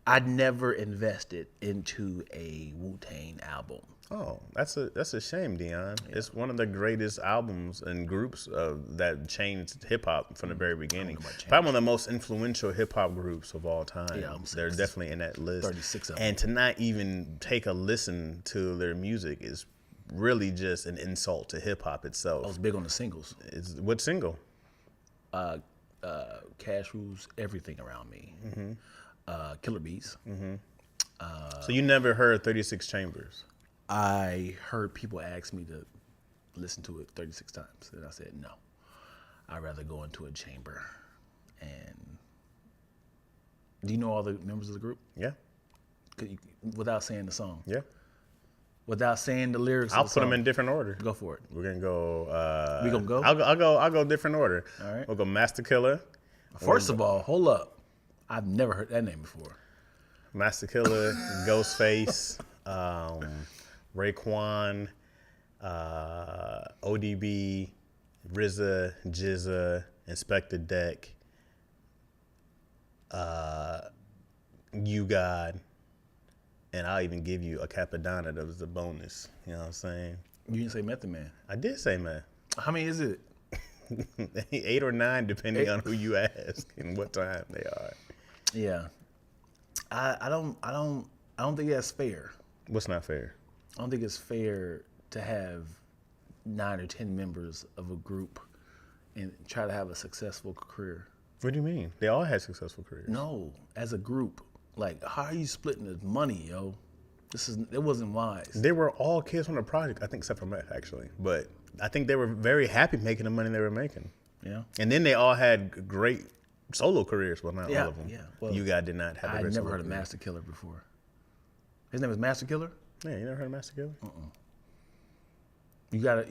I never invested into a Wu-Tang album. Oh, that's a shame, Dion. Yeah. It's one of the greatest albums and groups that changed hip hop from the very beginning. Probably one of the most influential hip hop groups of all time. Yeah, they're definitely in that list. 36 of them. And to not even take a listen to their music is really just an insult to hip hop itself. I was big on the singles. What single? Cash Rules Everything Around Me. Mm-hmm. Killer Bees. Mm-hmm. So you never heard 36 Chambers? I heard people ask me to listen to it 36 times, and I said no. I'd rather go into a chamber. And do you know all the members of the group? Yeah. Without saying the song? Yeah. Without saying the lyrics? I'll put them in different order. Go for it. We're gonna go. We gonna go? I'll go different order. All right. We'll go Master Killer. First of all, hold up. I've never heard that name before. Master Killer, Ghostface. Raekwon, ODB, RZA, Jizza, Inspector Deck, You God, and I'll even give you a Capadonna that was a bonus. You know what I'm saying? You didn't say Method Man. I did say man. How many is it? 8 or 9, depending on who you ask and what time they are. Yeah, I don't think that's fair. What's not fair? I don't think it's fair to have 9 or 10 members of a group and try to have a successful career. What do you mean? They all had successful careers. No, as a group. Like, how are you splitting the money, yo? It wasn't wise. They were all kids from the project, I think, except for Meth, actually. But I think they were very happy making the money they were making. Yeah. And then they all had great solo careers. Well, not all of them. Yeah. Well, you guys did not have a great never heard of Master Killer before. His name is Master Killer? Yeah, you never heard of Master Killer? You gotta.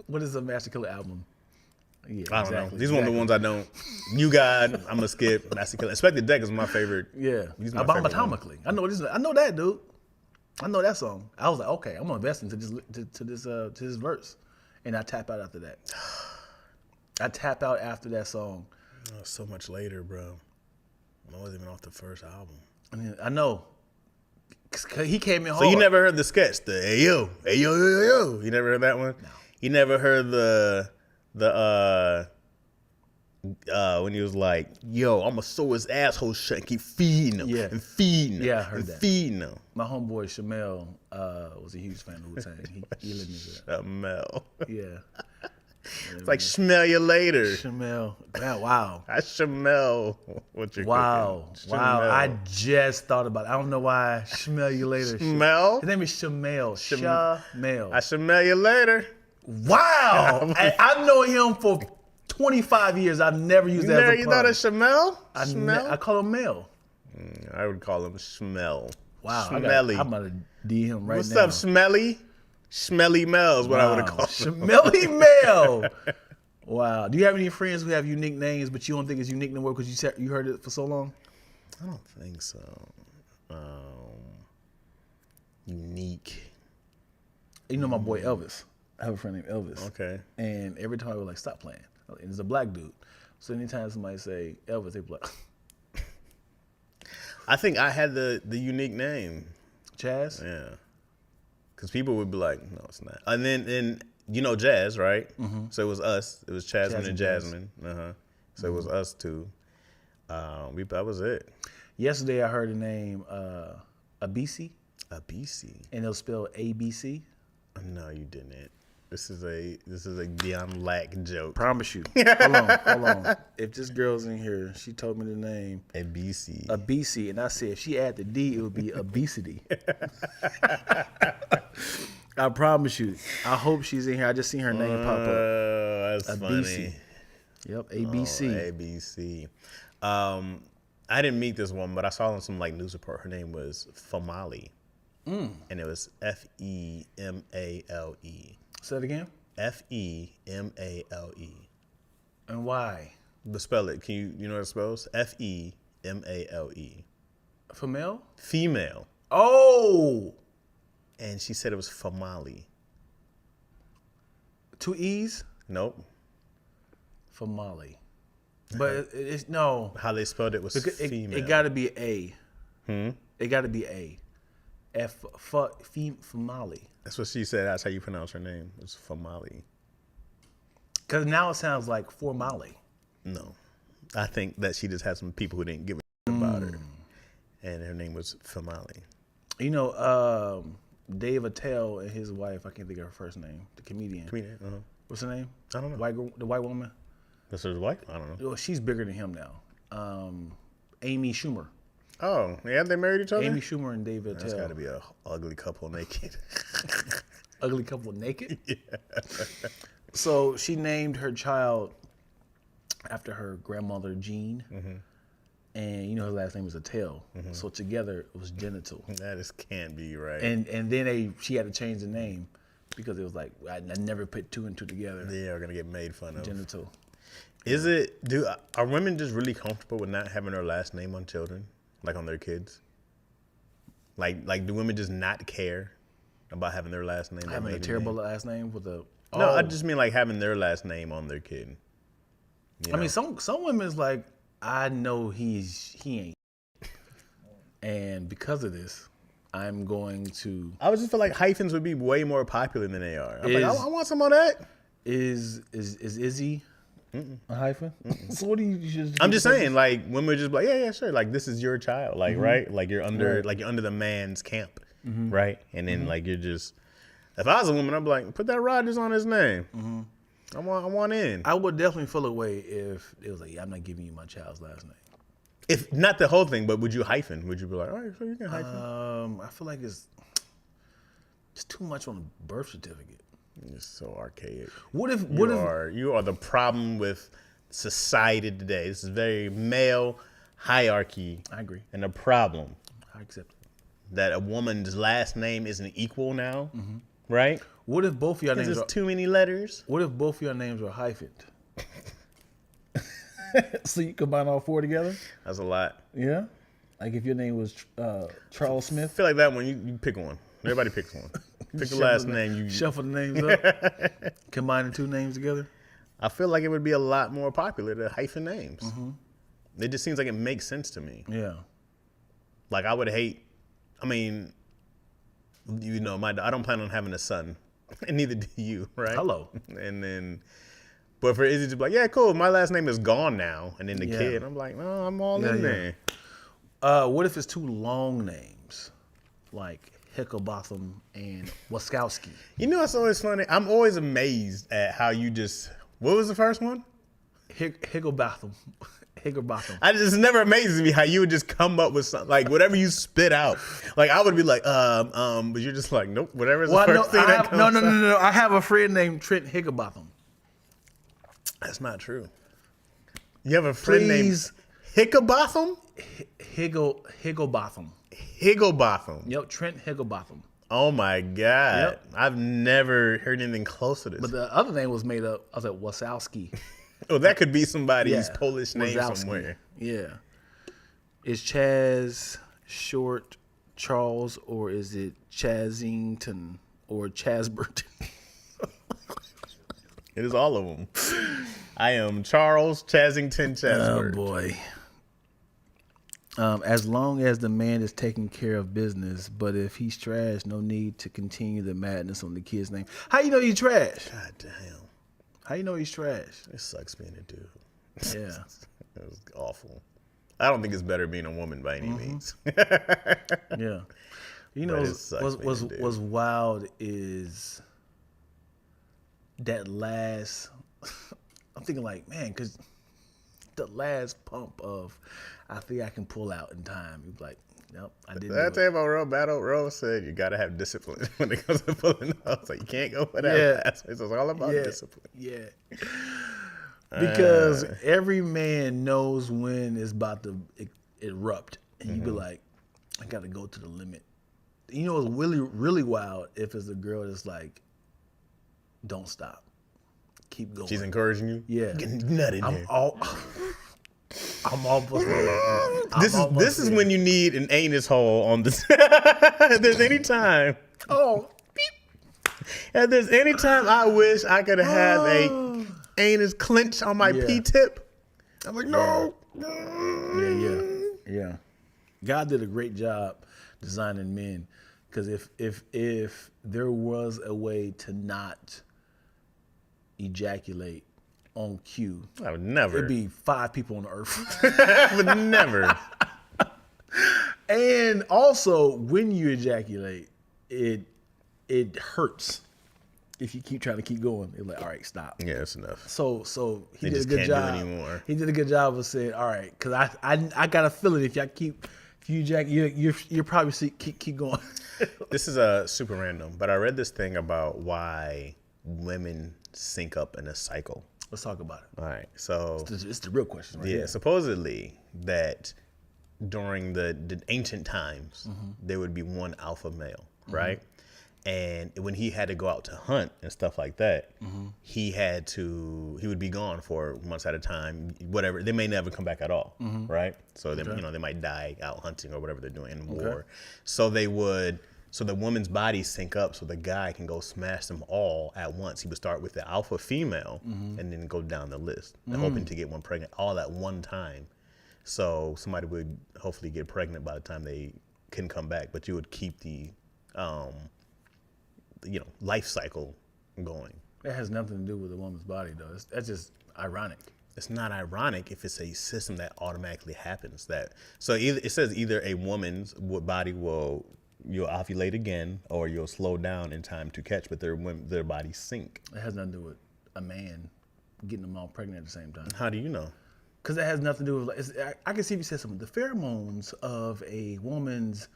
What is a Master Killer album? Yeah, I don't know. These are one of the ones I don't. You God, I'm gonna skip Master Killer. Inspector Deck is my favorite. Yeah, Abomatomically. I know this. I know that, dude. I know that song. I was like, okay, I'm gonna invest into this verse, and I tap out after that. I tap out after that song. Oh, so much later, bro. I wasn't even off the first album. I know. He came in hard. So you never heard the sketch, the Ayo. You never heard that one? No. You never heard the when he was like, yo, I'ma sew his asshole shut and keep feeding him. Yeah. And feeding him. Yeah, I heard that. Feeding him. My homeboy Shamel was a huge fan of Wu-Tang. He lived in that. Shamel. Yeah. It's like smell you later. Shamel. Yeah, wow. I smell what you're cooking. Wow. I just thought about it. I don't know why. Smell you later. Smell? His name is Shamel. Shamel. I smell you later. Wow. I've known him for 25 years. I've never used that as a pun. You thought of Shamel? I call him Mel. I would call him Smell. Wow. Smelly. I'm about to D him right now. What's up, Smelly? Smelly Mel is what I would have called him. Smelly Mel. Wow. Do you have any friends who have unique names, but you don't think it's unique no more because you heard it for so long? I don't think so. Unique. You know my boy Elvis. I have a friend named Elvis. Okay. And every time I was like, stop playing. And it's a black dude. So anytime somebody say Elvis, they be like. I think I had the unique name. Chaz? Yeah. Because people would be like, no, it's not. And then you know Jazz, right? Mm-hmm. So it was us. It was Chasman and Jasmine. So it was us two. That was it. Yesterday I heard the name Abisi. Abisi. And it'll spell ABC. No, you didn't. This is a Deion Lack joke. Promise you. Hold on. If this girl's in here, she told me the name. Abisi. And I said if she add the D, it would be obesity. I promise you. I hope she's in here. I just seen her name pop up. That's Abisi. funny. Yep, ABC. ABC. I didn't meet this woman, but I saw on some like news report. Her name was Famale. And it was Female. Say it again. Female. And why? But spell it. Can you know what it spells? Female. Female? Female. Oh. And she said it was Famale. 2 E's? Nope. Famale. But it's no. How they spelled it was female. It got to be A. It got to be A. Famale. That's what she said. That's how you pronounce her name. It's Famale. Because now it sounds like Formale. No. I think that she just had some people who didn't give a shit about her. And her name was Famale. You know, Dave Attell and his wife, I can't think of her first name, the comedian. What's her name? I don't know. The white woman? That's his wife? I don't know. Well, she's bigger than him now. Amy Schumer. Oh, yeah, they married each other? Amy Schumer and Dave Attell. That's got to be a ugly couple naked. Ugly couple naked? Yeah. So she named her child after her grandmother, Jean. And you know her last name was Attell. So together it was Genital. That can't be right. And then she had to change the name because it was like, I never put 2 and 2 together. They are going to get made fun of. Genital. Are women just really comfortable with not having their last name on children? Like on their kids? Like do women just not care about having their last name? Having a terrible last name with a... No, I just mean like having their last name on their kid. I mean, some women's like, I know he ain't. And because of this, I'm going to... I would just feel like hyphens would be way more popular than they are. I'm like, I want some of that. Is Izzy a hyphen? So what do you I'm just saying, like, women are just like, yeah, sure. Like, this is your child. Like, right? Like, you're under the man's camp. Right? And then, like, you're just... If I was a woman, I'd be like, put that Rogers on his name. I want in. I would definitely feel a way if it was like, yeah, I'm not giving you my child's last name. If not the whole thing, but would you hyphen? Would you be like, all right, so you can hyphen? I feel like it's too much on a birth certificate. It's so archaic. You are the problem with society today. This is very male hierarchy. I agree. And a problem. I accept it. That a woman's last name isn't equal now, right? What if both of your names are too many letters? What if both of your names are hyphened? So you combine all 4 together? That's a lot. Yeah. Like if your name was Charles Smith. I feel like that one. You pick one. Everybody picks one. Pick the last name. You shuffle the names up. Combine the 2 names together. I feel like it would be a lot more popular to hyphen names. It just seems like it makes sense to me. Yeah. Like I would hate. I mean, you know, I don't plan on having a son, and neither do you, right? Hello. And then, but for Izzy to be like, yeah, cool, my last name is gone now, and then the kid, I'm like, no, I'm all in there. What if it's 2 long names, like Hicklebotham and Waskowski? You know, it's always funny. I'm always amazed at how you just. What was the first one? Hicklebotham. It's never amazes me how you would just come up with something like whatever you spit out. Like I would be like, but you're just like, nope, whatever's the first thing that comes out. No. I have a friend named Trent Higginbotham. That's not true. You have a friend named Higginbotham? Higginbotham. Higginbotham. Yep, Trent Higginbotham. Oh my God. Yep. I've never heard anything close to this. But the other name was made up. I was like, Wasowski. Oh, that could be somebody's Polish name Wazowski. Somewhere. Yeah. Is Chaz short Charles, or is it Chazington or Chasberton? It is all of them. I am Charles Chazington Chasberton. Oh, boy. As long as the man is taking care of business, but if he's trash, no need to continue the madness on the kid's name. How you know he's trash? God damn. How you know he's trash? It sucks being a dude. Yeah. It was awful. I don't think it's better being a woman by any means. Yeah. You know, what's wild is that last, I'm thinking like, man, because the last pump of, I think I can pull out in time. You're like, nope, I didn't. I tell you about Roe Battle. Roe said you got to have discipline when it comes to pulling out. So you can't go for that last. It's all about discipline. Yeah. Because every man knows when it's about to erupt. And you be like, I got to go to the limit. You know, it's really, really wild if it's a girl that's like, don't stop. Keep going. She's encouraging you? Yeah. Get nut in there. I'm almost This is when you need an anus hole on this. If there's any time. If there's any time I wish I could have a anus clench on my P-tip. I'm like, no. Yeah. God did a great job designing men. Because if there was a way to not ejaculate on cue, I would never. It'd be 5 people on the earth. I would never. And also, when you ejaculate, it hurts. If you keep trying to keep going, it's like, all right, stop. Yeah, that's enough. So he They did a just good can't job. do anymore. He did a good job of saying, all right, because I got a feeling if you you're probably keep going. This is super random, but I read this thing about why women sync up in a cycle. Let's talk about it. All right, so It's the real question, right? yeah, supposedly that during the ancient times there would be one alpha male, right? And when he had to go out to hunt and stuff like that, he would be gone for months at a time, whatever. They may never come back at all, right? So they, they might die out hunting or whatever they're doing in war. So so the woman's bodies sync up so the guy can go smash them all at once. He would start with the alpha female and then go down the list, hoping to get one pregnant all at one time. So somebody would hopefully get pregnant by the time they can come back, but you would keep the life cycle going. That has nothing to do with a woman's body, though. That's just ironic. It's not ironic if it's a system that automatically happens. So it says either a woman's body you'll ovulate again, or you'll slow down in time to catch, but their bodies sync. It has nothing to do with a man getting them all pregnant at the same time. How do you know? Because it has nothing to do with. I can see if you said something. The pheromones of a woman's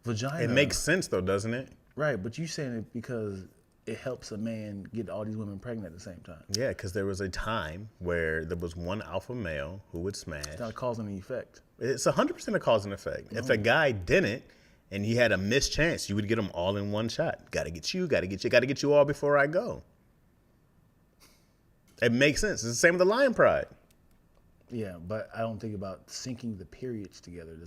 vagina. It makes sense though, doesn't it? Right, but you saying it because it helps a man get all these women pregnant at the same time. Yeah, because there was a time where there was one alpha male who would smash. It's not a cause and effect. It's 100% a cause and effect. No. If a guy didn't, and he had a missed chance, you would get them all in one shot. Got to get you all before I go. It makes sense. It's the same with the lion pride. Yeah, but I don't think about syncing the periods together. It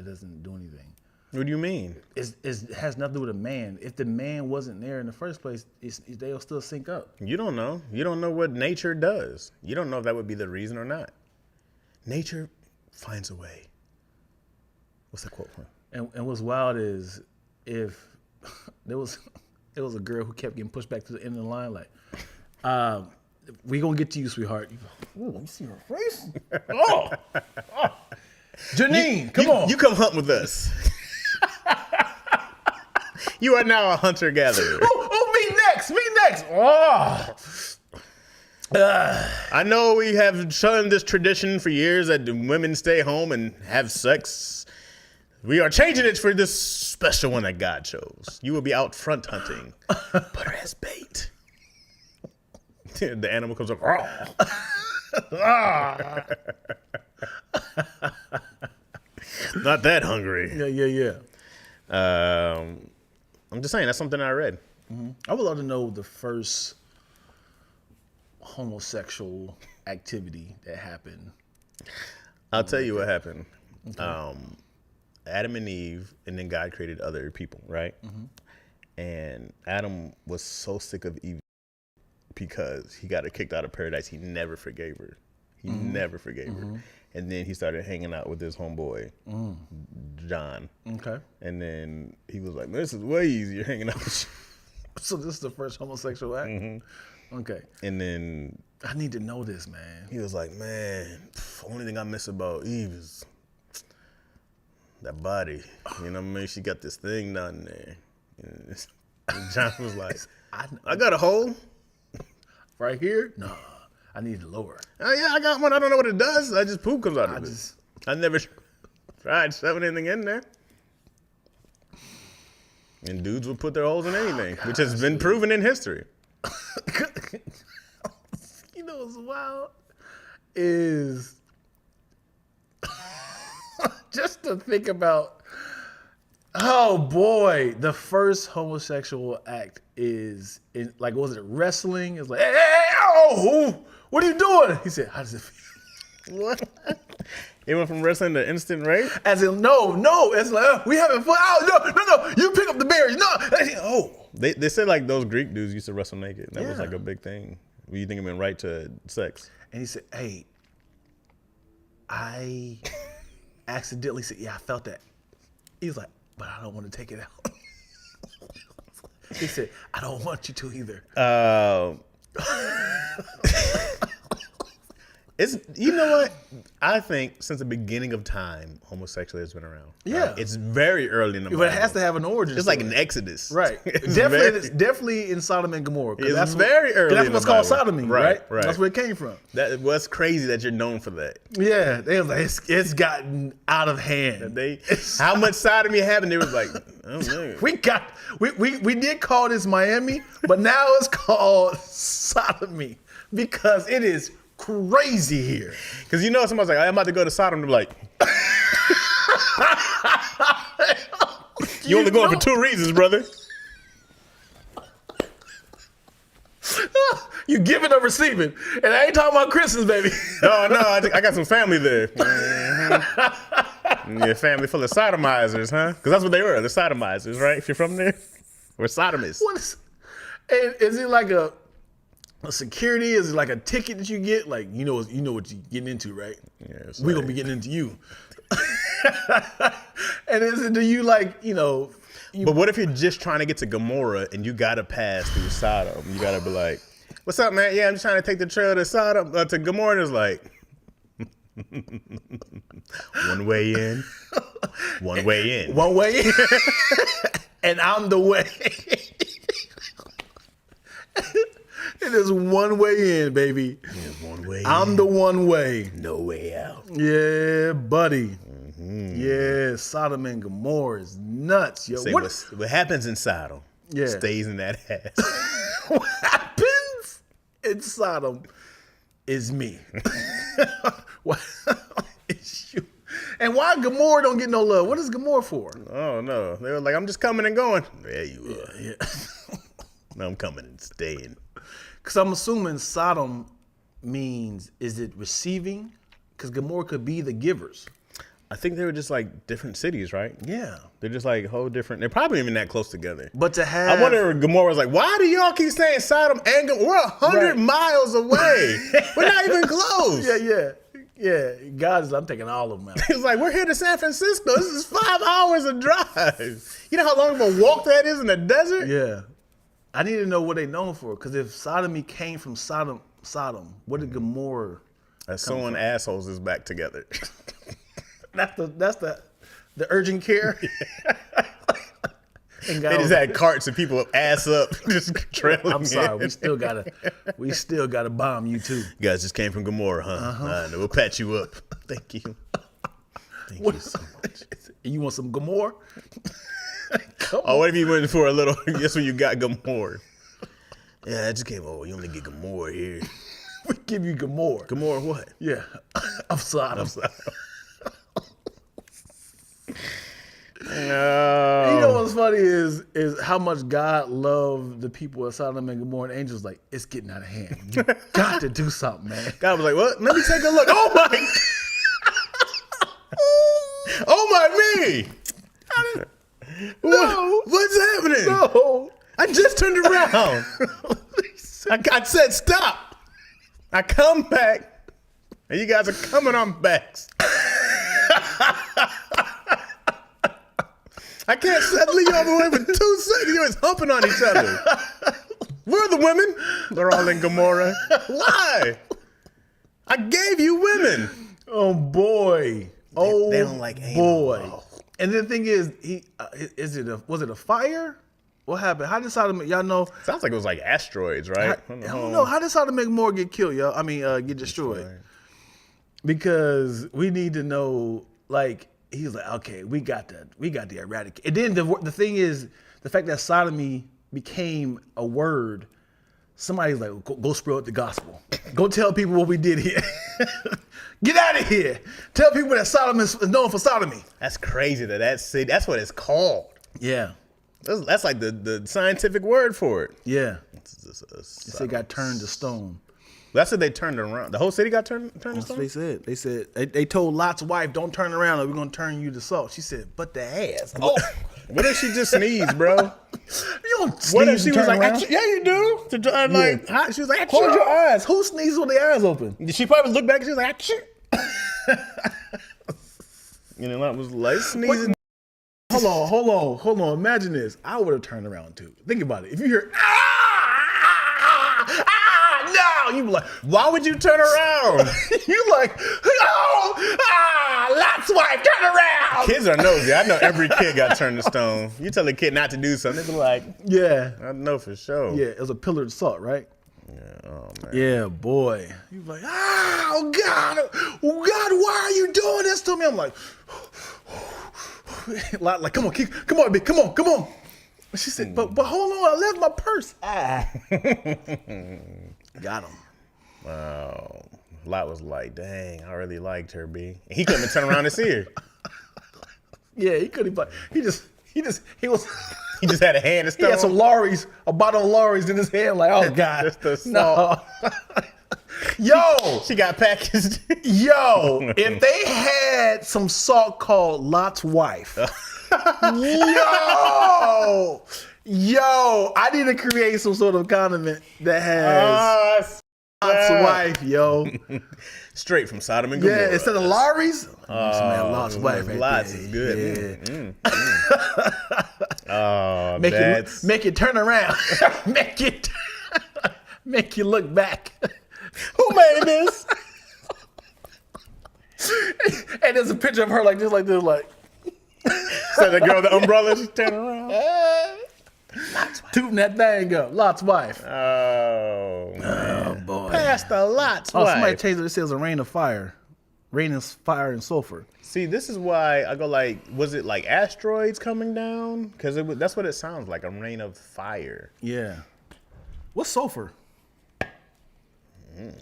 doesn't do anything. What do you mean? It has nothing to do with a man. If the man wasn't there in the first place, they'll still sync up. You don't know. You don't know what nature does. You don't know if that would be the reason or not. Nature finds a way. What's that quote from? And what's wild is if there was a girl who kept getting pushed back to the end of the line, like, we gonna get to you, sweetheart. You go, you see her face? Oh. Janine, come on. You come hunt with us. You are now a hunter-gatherer. Me next. Oh. I know we have shown this tradition for years that women stay home and have sex. We are changing it for this special one that God chose. You will be out front hunting. Put her as bait. The animal comes up. Not that hungry. Yeah. I'm just saying, that's something I read. Mm-hmm. I would love to know the first homosexual activity that happened. I'll tell you what happened. Okay. Adam and Eve, and then God created other people, right? And Adam was so sick of Eve because he got her kicked out of paradise. He never forgave her. He never forgave her. And then he started hanging out with his homeboy, John. Okay. And then he was like, this is way easier hanging out with you. So this is the first homosexual act? Mm-hmm. Okay. And then I need to know this, man. he was like, man, only thing I miss about Eve is that body. You know what I mean? She got this thing down there. And John was like, I got a hole. Right here? No, I need to lower. Oh, yeah, I got one. I don't know what it does. I just poop comes out of it. I never tried shoving anything in there. And dudes will put their holes in anything, which has been proven in history. You know what's wild? Is just to think about, oh boy, the first homosexual act is in, like, what was it, wrestling? It's like, hey, oh, what are you doing? He said, how does it feel? What? It went from wrestling to instant rape? As in, no, it's like, we having fun. Oh, no, you pick up the berries. No, oh. They said like those Greek dudes used to wrestle naked. That was like a big thing. You think it went right to sex? And he said, hey, I accidentally said, yeah, I felt that. He was like, but I don't want to take it out. He said, I don't want you to either. It's, you know what? I think since the beginning of time, homosexuality has been around. Yeah. It's very early in the Bible. But it has to have an origin. It's like an Exodus. Right. Definitely in Sodom and Gomorrah. It's very early. That's what's called sodomy, right? That's where it came from. That was crazy that you're known for that. Yeah. They was like, it's gotten out of hand. How much sodomy happened? They was like, oh man. We did call this Miami, but now it's called sodomy because it is crazy here. Because you know somebody's like, I'm about to go to Sodom. They're like, you only going for 2 reasons, brother. You giving or receiving. And I ain't talking about Christmas, baby. No, I got some family there. Mm-hmm. Yeah, family full of sodomizers, huh? Because that's what they were. They're sodomizers, right? If you're from there. We're sodomists. Is it like a security? Is it like a ticket that you get? Like, you know what you're getting into, right? Yeah, we're going to be getting into you. And do you like, but what if you're just trying to get to Gomorrah and you got to pass through Sodom? You got to be like, what's up, man? Yeah, I'm just trying to take the trail to Sodom, to Gomorrah. And it's like, one way in, one way in. One way in. And I'm the way. It is one way in, baby. Yeah, one way I'm in. the one way. No way out. Yeah, buddy. Mm-hmm. Yeah, Sodom and Gomorrah is nuts, yo. What happens in Sodom stays in that ass. What happens in Sodom is me. It's you. And why Gomorrah don't get no love? What is Gomorrah for? Oh, no. They were like, I'm just coming and going. There you are. Yeah. No, I'm coming and staying. Because I'm assuming Sodom means, is it receiving? Because Gomorrah could be the givers. I think they were just like different cities, right? Yeah. They're just like whole different. They're probably even that close together. But to have. I wonder if Gomorrah was like, why do y'all keep saying Sodom and Gomorrah? We're 100 miles away. We're not even close. Yeah. God is, I'm taking all of them out. It's like, we're here to San Francisco. This is 5 hours of drive. You know how long of a walk that is in the desert? Yeah. I need to know what they're known for. Because if sodomy came from Sodom, what did Gomorrah As sewing assholes is back together. That's the urgent care. They just had carts of people ass up, just trailing. I'm sorry, we still gotta bomb you too. You guys just came from Gomorrah, huh? Uh-huh. We'll patch you up. Thank you. Thank you so much. You want some Gomorrah? What if you went for a little? Guess what you got, Gomorrah? Yeah, I just came over. You only get Gomorrah here. We give you Gomorrah. Gomorrah what? Yeah, I'm sorry. No. You know what's funny is how much God loved the people of Sodom and Gomorrah, and angels like, it's getting out of hand. You got to do something, man. God was like, what? Let me take a look. Oh my! Oh my me! No. What's happening? No. I just turned around. I said stop. I come back, and you guys are coming on backs. I can't leave you all the way for 2 seconds. You're just humping on each other. Where are the women? They're all in Gomorrah. Why? I gave you women. Oh boy. They don't like boy. anal. And the thing is, was it a fire? What happened? How did Sodom? Y'all know? Sounds like it was like asteroids, right? I don't know. How did Sodom and Gomorrah get killed, y'all? I mean, get destroyed. Because we need to know. Like he's like, okay, we got the eradicate. And then the thing is, the fact that sodomy became a word. Somebody's like, go spread the gospel. Go tell people what we did here. Get out of here. Tell people that Sodom is known for sodomy. That's crazy that's what it's called. Yeah. That's like the scientific word for it. Yeah. It got turned to stone. That's what they turned around. The whole city got turned to stone? That's what they said. They told Lot's wife, don't turn around or we're going to turn you to salt. She said, but the ass. Oh. What if she just sneezed, bro? You don't sneeze. What if she was like, yeah, you do. She was like, hold your eyes. Who sneezes with their eyes open? She probably looked back and she was like, you know, that was like sneezing. Hold on. Imagine this. I would have turned around too. Think about it. If you hear, no, you be like, why would you turn around? You like, Lot's wife, turn around. Kids are nosy. I know every kid got turned to stone. You tell a kid not to do something, they be like, yeah, I know for sure. Yeah, it was a pillar of salt, right? Yeah, oh man. Yeah, boy. You be like, oh God, why are you doing this to me? I'm like, come on, baby, come on. She said, but hold on, I left my purse. Got him. Wow. Lot was like, dang, I really liked her, B. And he couldn't even turn around and see her. Yeah, he couldn't. He just He just had a hand of stone. He had some Lorries, a bottle of Lorries in his hand. Like, oh God, just the salt. No. Yo, she got packaged. Yo, if they had some salt called Lot's wife, yo, I need to create some sort of condiment that has Lot's wife, yo. Straight from Sodom and Gomorrah. Yeah, instead of Lorries, Lot's wife. Lots is good. Yeah. Make it turn around. make you look back. Who made this? And there's a picture of her like this. So the girl with the umbrella, she's turning around. Tooting that thing up. Lot's wife. Oh, man. Oh, boy. Pastor Lot's wife. Somebody changed it. It says a rain of fire. Rain of fire and sulfur. See, this is why I go like, was it like asteroids coming down? Because that's what it sounds like, a rain of fire. Yeah. What's sulfur? I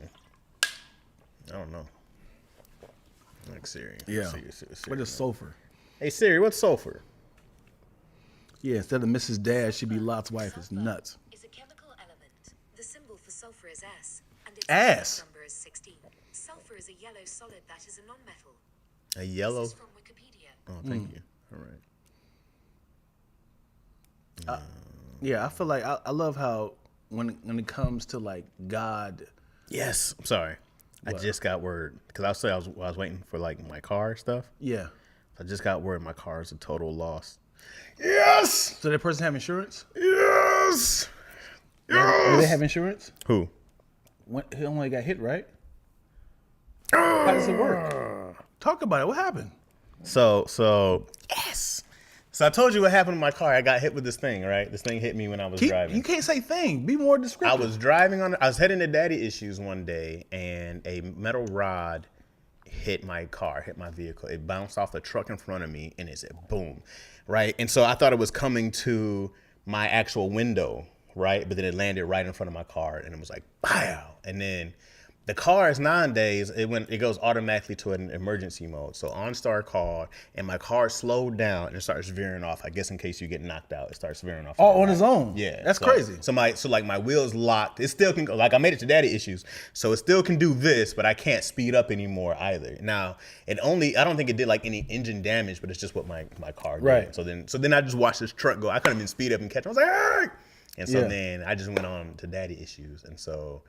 don't know. Like Siri. Yeah. Siri, what is sulfur? Hey Siri, what's sulfur? Yeah, instead of Mrs. Dad, she'd be Lot's wife. It's nuts. Is a chemical element. The symbol for sulfur is S, and its number is 16. Sulfur is a yellow solid that is a non-metal. A yellow? This is from Wikipedia. Oh, thank you. All right. Yeah, I feel like I love how when it comes to like God. Yes. I'm sorry. What? I just got word because I was waiting for like my car stuff. Yeah. I just got word my car is a total loss. Yes. So that person have insurance? Yes. Do they have insurance? Who? He only got hit, right? How does it work? Talk about it. What happened? So yes. So I told you what happened to my car. I got hit with this thing, right? This thing hit me when I was driving. You can't say thing. Be more descriptive. I was driving I was heading to Daddy Issues one day, and a metal rod hit my car, hit my vehicle. It bounced off the truck in front of me, and it said boom, right? And so I thought it was coming to my actual window, right? But then it landed right in front of my car, and it was like, pow! And then the car is nowadays, it goes automatically to an emergency mode. So OnStar called, and my car slowed down and it starts veering off. I guess in case you get knocked out, it starts veering off. Oh, on its own? Yeah. That's crazy. So my wheel's locked. It still can go, like I made it to Daddy Issues, so it still can do this, but I can't speed up anymore either. Now, I don't think it did like any engine damage, but it's just what my car did. Right. So then I just watched this truck go. I couldn't even speed up and catch him. I was like, hey! And so then I just went on to Daddy Issues. And so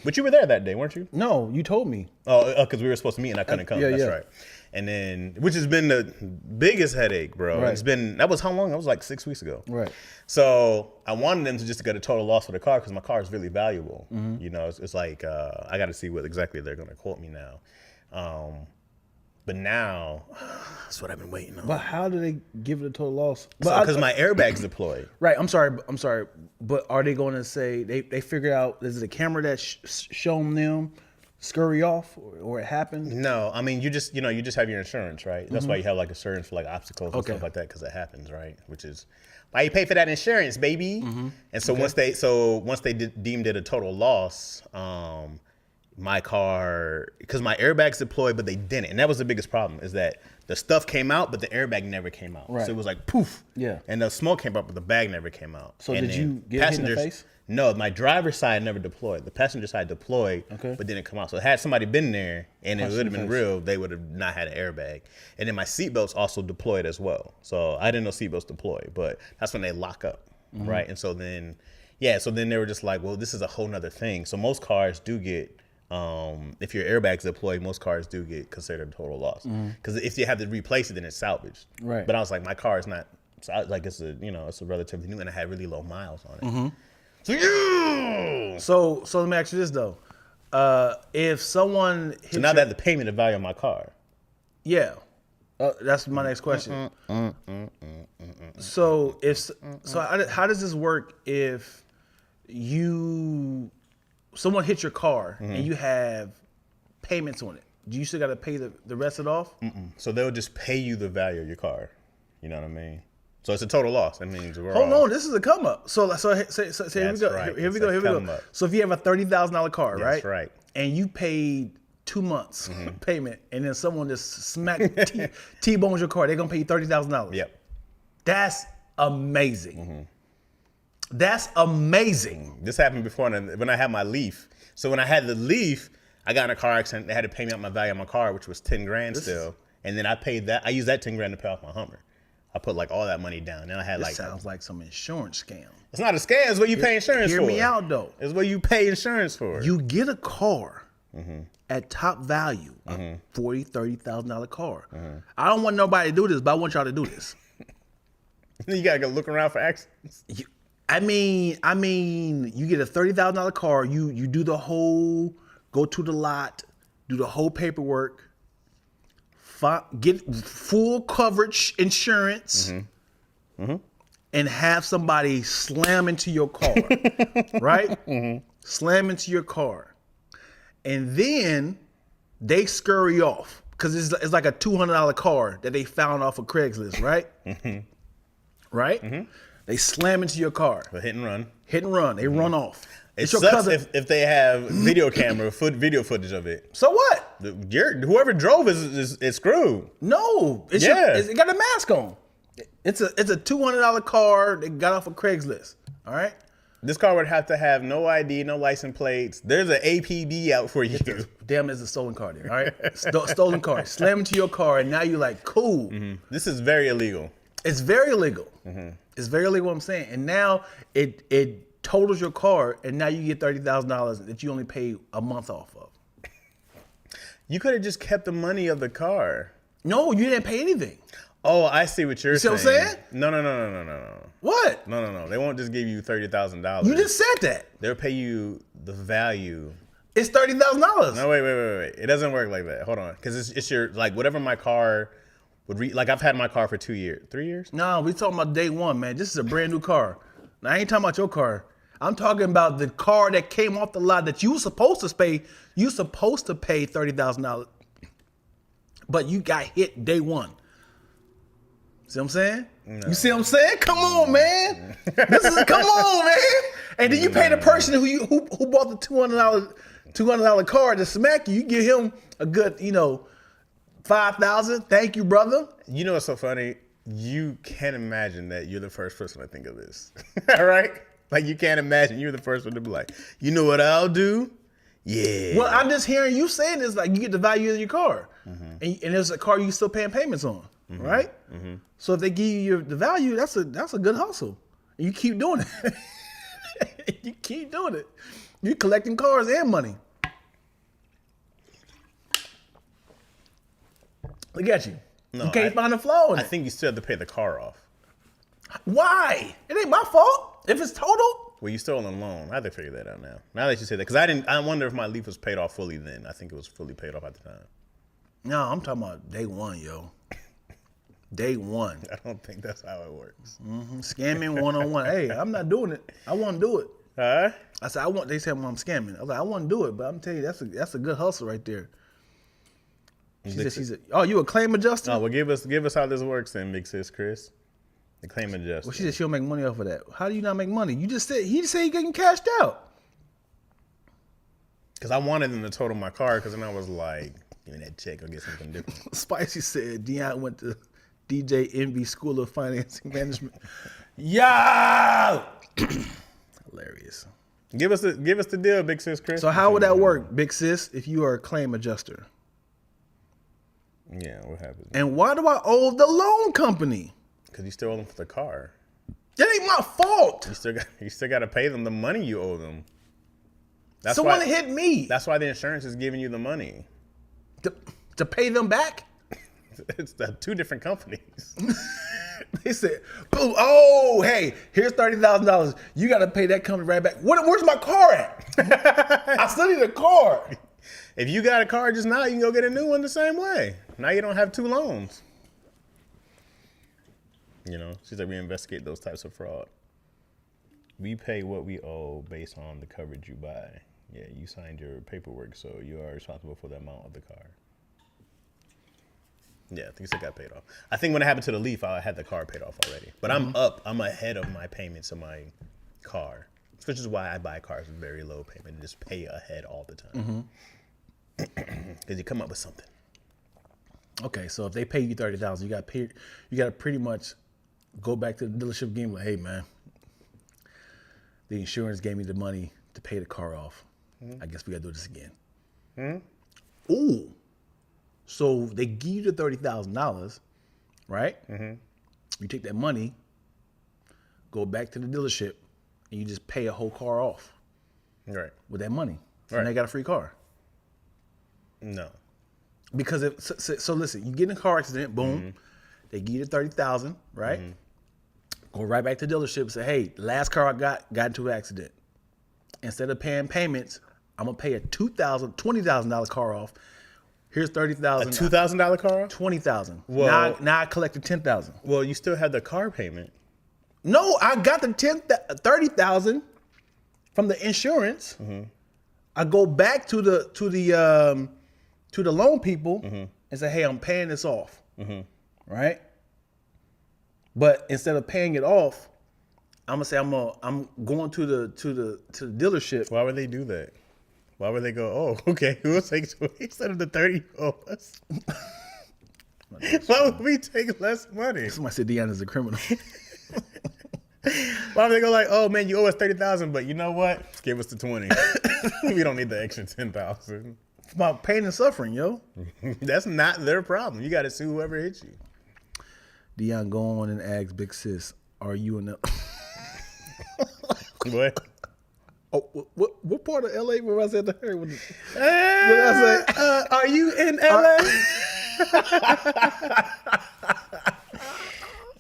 But you were there that day, weren't you? No, you told me. Oh, because we were supposed to meet and I couldn't come. That's right. And then, which has been the biggest headache, bro. Right. That was how long? That was like 6 weeks ago. Right. So I wanted them to just get a total loss for the car because my car is really valuable. You know, it's like, I got to see what exactly they're going to quote me now. But now, that's what I've been waiting on. But how do they give it a total loss? Because my airbag's deployed. Right. I'm sorry. But are they going to say they figured out? Is it a camera that's shown them scurry off or it happened? No. I mean, you just have your insurance, right? That's why you have like insurance for like obstacles and stuff like that because it happens, right? Which is why you pay for that insurance, baby. And so once they deemed it a total loss, my car, because my airbag's deployed, but they didn't. And that was the biggest problem, is that the stuff came out, but the airbag never came out. Right. So it was like poof. Yeah. And the smoke came out, but the bag never came out. So did you get hit in the face? No, my driver's side never deployed. The passenger side deployed, but didn't come out. So had somebody been there and it would have been real, they would have not had an airbag. And then my seatbelts also deployed as well. So I didn't know seatbelts deployed, but that's when they lock up, right? And so then, they were just like, well, this is a whole nother thing. So most cars do get, if your airbag's deployed, most cars do get considered a total loss. Because if you have to replace it, then it's salvaged. Right. But I was like, my car is not, like it's a relatively new, and I had really low miles on it. So let me ask you this though: if someone hits now that the payment of value of my car, that's my next question. So how does this work if someone hits your car and you have payments on it? Do you still got to pay the rest of it off? So they'll just pay you the value of your car. You know what I mean? So it's a total loss. That means we're Hold on, this is a come up. So here we go. Right. Here we go. So if you have a $30,000 car, right? That's right. And you paid 2 months payment, and then someone just smacked T-bones your car, they're gonna pay you $30,000. Yep. That's amazing. That's amazing. This happened before when I had my Leaf. So when I had the Leaf, I got in a car accident. They had to pay me out my value of my car, which was $10,000 still. And then I paid that. I used that $10,000 to pay off my Hummer. I put like all that money down. And I had sounds like some insurance scam. It's not a scam. It's what you pay insurance for. Hear me out though. It's what you pay insurance for. You get a car at top value, a $40,000, $30,000 car. I don't want nobody to do this, but I want y'all to do this. You gotta go look around for accidents. I mean, you get a $30,000 car. You do the whole, go to the lot, do the whole paperwork, get full coverage insurance, and have somebody slam into your car, right? Slam into your car, and then they scurry off because it's like a $200 car that they found off of Craigslist, right? Right? They slam into your car. A hit and run. Hit and run. They run off. It sucks if they have video footage of it. So what? Whoever drove is screwed. No, it got a mask on. It's a $200 car that got off of Craigslist. All right. This car would have to have no ID, no license plates. There's an APB out for you. Damn, it's a stolen car there. All right, stolen car. Slam into your car, and now you're like, cool. This is very illegal. It's very illegal. It's very illegal. What I'm saying, and now it totals your car, and now you get $30,000 that you only pay a month off of. You could have just kept the money of the car. No, you didn't pay anything. Oh, I see what you're saying. See what I'm saying? No. What? No. They won't just give you $30,000. You just said that. They'll pay you the value. It's $30,000. No, wait. It doesn't work like that. Hold on, because it's your like whatever my car would like. I've had my car for 2 years, 3 years. No, we talking about day one, man. This is a brand new car. Now, I ain't talking about your car. I'm talking about the car that came off the lot that you were supposed to pay. You supposed to pay $30,000, but you got hit day one. See what I'm saying? No. You see what I'm saying? Come on, man. Come on, man. And then you pay the person who bought the $200 car to smack you. You give him a good, $5,000. Thank you, brother. You know what's so funny? You can't imagine that you're the first person to think of this. All right? Like, you can't imagine you're the first one to be like, you know what I'll do? Yeah. Well, I'm just hearing you saying this, like, you get the value of your car. And it's a car you still paying payments on, right? So if they give you the value, that's a good hustle. And you keep doing it. You keep doing it. You collecting cars and money. Look at you. No, you can't find a flaw in it. I think you still have to pay the car off. Why? It ain't my fault. If it's total. Well, you still on a loan. I have to figure that out now. Now that you say that, because I wonder if my leaf was paid off fully then. I think it was fully paid off at the time. No, I'm talking about day one, yo. Day one. I don't think that's how it works. Scamming 101. Hey, I'm not doing it. I want to do it. Huh? I said They said I'm scamming. I was like, I want to do it, but I'm telling you, that's a good hustle right there. She said, oh, you a claim adjuster? Oh, well, give us how this works then, big sis Chris. The claim adjuster. Well, she said she'll make money off of that. How do you not make money? He just said he getting cashed out. Because I wanted them to total my car, because then I was like, give me that check, I'll get something different. Spicy said Deion went to DJ Envy School of Financing Management. Yo! Hilarious. Give us the deal, big sis Chris. So how would that work, big sis, if you are a claim adjuster? Yeah, what happens? And why do I owe the loan company? Because you still owe them for the car. That ain't my fault. You still got to pay them the money you owe them. That's Someone why, hit me. That's why the insurance is giving you the money. To pay them back? It's two different companies. They said, oh, hey, here's $30,000. You got to pay that company right back. Where's my car at? I still need a car. If you got a car just now, you can go get a new one the same way. Now you don't have two loans. You know, she's like, we investigate those types of fraud. We pay what we owe based on the coverage you buy. Yeah, you signed your paperwork, so you are responsible for the amount of the car. Yeah, I think it still got paid off. I think when it happened to the Leaf, I had the car paid off already. But I'm ahead of my payments of my car, which is why I buy cars with very low payment and just pay ahead all the time. Because you come up with something. Okay, so if they pay you $30,000, you got to pretty much go back to the dealership game like, hey man, the insurance gave me the money to pay the car off. I guess we got to do this again. Ooh. So they give you the $30,000, right? You take that money, go back to the dealership, and you just pay a whole car off. Right. With that money. Right. And they got a free car. No. Because so listen, you get in a car accident, boom, they give you the $30,000, right? Go right back to the dealership and say, hey, the last car I got into an accident. Instead of paying payments, I'm gonna pay a $20,000 car off. Here's $30,000. A $2,000 car off? $20,000. Well, now I collected $10,000. Well, you still have the car payment. No, I got the $30,000 from the insurance. I go back to the loan people and say, hey, I'm paying this off. Right? But instead of paying it off, I'm gonna say I'm going to the dealership. Why would they do that? Why would they go, oh, okay, we'll take instead of the 30 owe us? Why would we take less money? Somebody said Deion is a criminal. Why would they go like, oh man, you owe us 30,000, but you know what? Give us the 20. We don't need the extra 10,000. It's about pain and suffering, yo. That's not their problem. You got to sue whoever hit you. Deion, go on and ask Big Sis, are you in the... What? Oh, what part of LA where I said to her? When I say, are you in LA?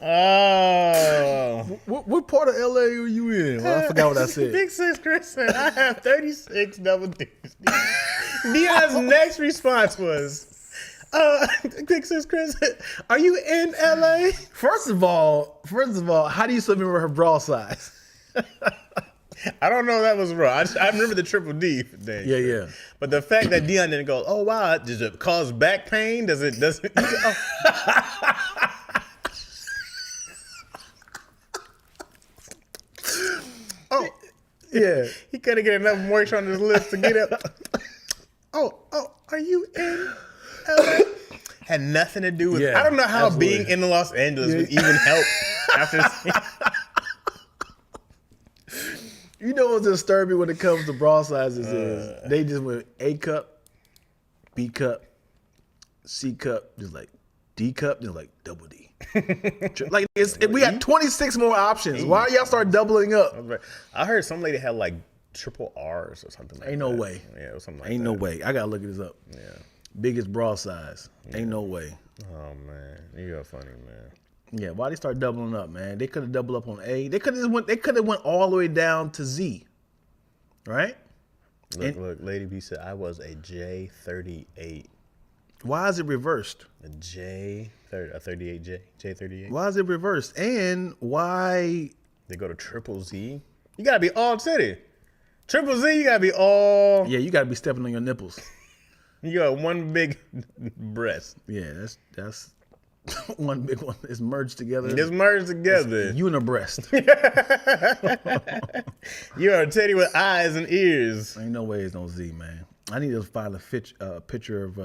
Oh. What part of LA are you in? Well, I forgot what I said. Big Sis Chris said, I have 36 double D's. Dion's next response was, Big Sis Chris, are you in LA? First of all, how do you still remember her bra size? I don't know if that was wrong. I remember the triple D thing. Yeah. But the fact that Deion didn't go, oh wow, does it cause back pain? Does it? Oh, yeah. He couldn't get enough moisture on his lips to get up. Oh, are you in LA? Had nothing to do with. I don't know how being in Los Angeles would even help after. You know what's disturbing when it comes to bra sizes is they just went A cup, B cup, C cup, just like D cup, just like double D. Like we got 26 more options. Why y'all start doubling up? I heard some lady had like triple R's or something like that. Ain't no way. Yeah, it was something like that. Ain't no way. I gotta look this up. Yeah. Biggest bra size. Yeah. Ain't no way. Oh man, you're funny, man. Yeah, why they start doubling up, man? They could have doubled up on A. They could have went all the way down to Z. Right? Look, Lady B said I was a J38. Why is it reversed? A 38J, J38. Why is it reversed? And why they go to triple Z? You gotta be all titty. Triple Z, you gotta be all. Yeah, you gotta be stepping on your nipples. You got one big breast. Yeah, that's one big one. It's merged together. It's merged together. It's unibreast. You are a titty with eyes and ears. Ain't no way it's no Z, man. I need to find a picture of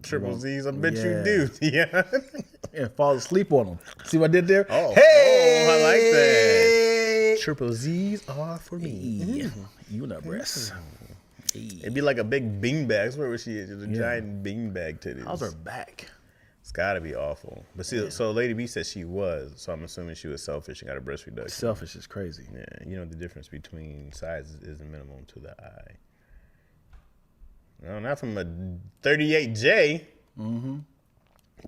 triple Z's. I bet you do. Yeah. And fall asleep on them. See what I did there? Oh, hey, I like that. Triple Z's are for me. Yeah. Unibreast. It'd be like a big beanbag. That's where she is. It's a giant beanbag titties. How's her back? It's gotta be awful. But see, so Lady B said she was. So I'm assuming she was selfish and got a breast reduction. Selfish is crazy. Yeah, you know the difference between sizes is the minimum to the eye. No, not from a 38J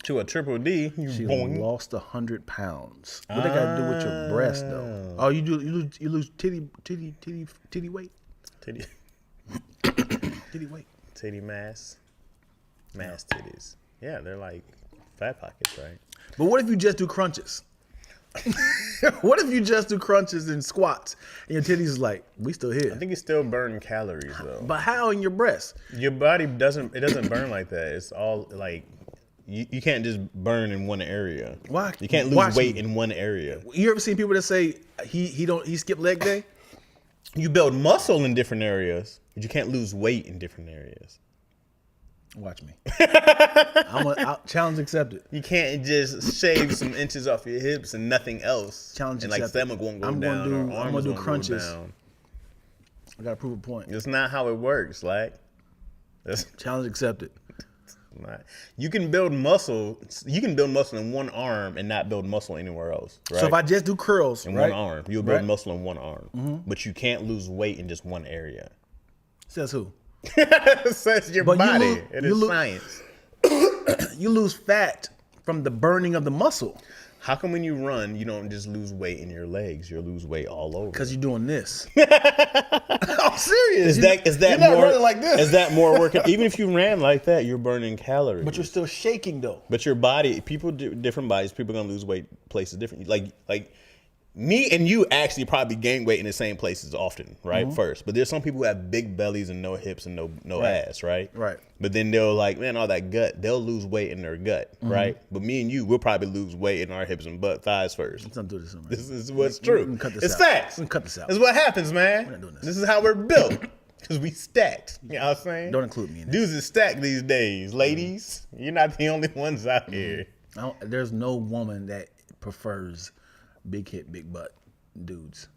to a triple D. She lost 100 pounds. What they got to do with your breast though? Oh, you lose titty weight. Titty weight. Titty mass titties. Yeah, they're like fat pockets, right? But what if you just do crunches? What if you just do crunches and squats and your titties is like, we still here? I think it's still burning calories though. But how in your breast? Your body doesn't burn like that. It's all like you can't just burn in one area. Why? You can't lose weight in one area. You ever seen people that say he skipped leg day? You build muscle in different areas, but you can't lose weight in different areas. Watch me. Challenge accepted. You can't just shave some inches off your hips and nothing else. Challenge and accepted. Like stomach won't go down. I'm gonna do crunches. I gotta prove a point. It's not how it works, like. Challenge accepted. You can build muscle. You can build muscle in one arm and not build muscle anywhere else. Right? So if I just do curls in one arm, you'll build muscle in one arm, but you can't lose weight in just one area. Says who? Says your body. It is science. You lose fat from the burning of the muscle. How come when you run, you don't just lose weight in your legs? You lose weight all over. Because you're doing this. I'm serious. Is that you're more not running like this? Is that more working? Even if you ran like that, you're burning calories. But you're still shaking though. But your body, people do different bodies. People are gonna lose weight places different. Like me and you actually probably gain weight in the same places often, right? First, but there's some people who have big bellies and no hips and no ass, right? Right. But then they'll like, man, all that gut, they'll lose weight in their gut, right? But me and you, we'll probably lose weight in our hips and thighs first. Let's not do this. This is what's true. Cut this it's out. facts. Cut this out. This is what happens, man. We're not doing this. This is how we're built. Because we stacked. You know what I'm saying? Don't include me in this. Dudes is stacked these days. Ladies, you're not the only ones out here. There's no woman that prefers big hip, big butt dudes.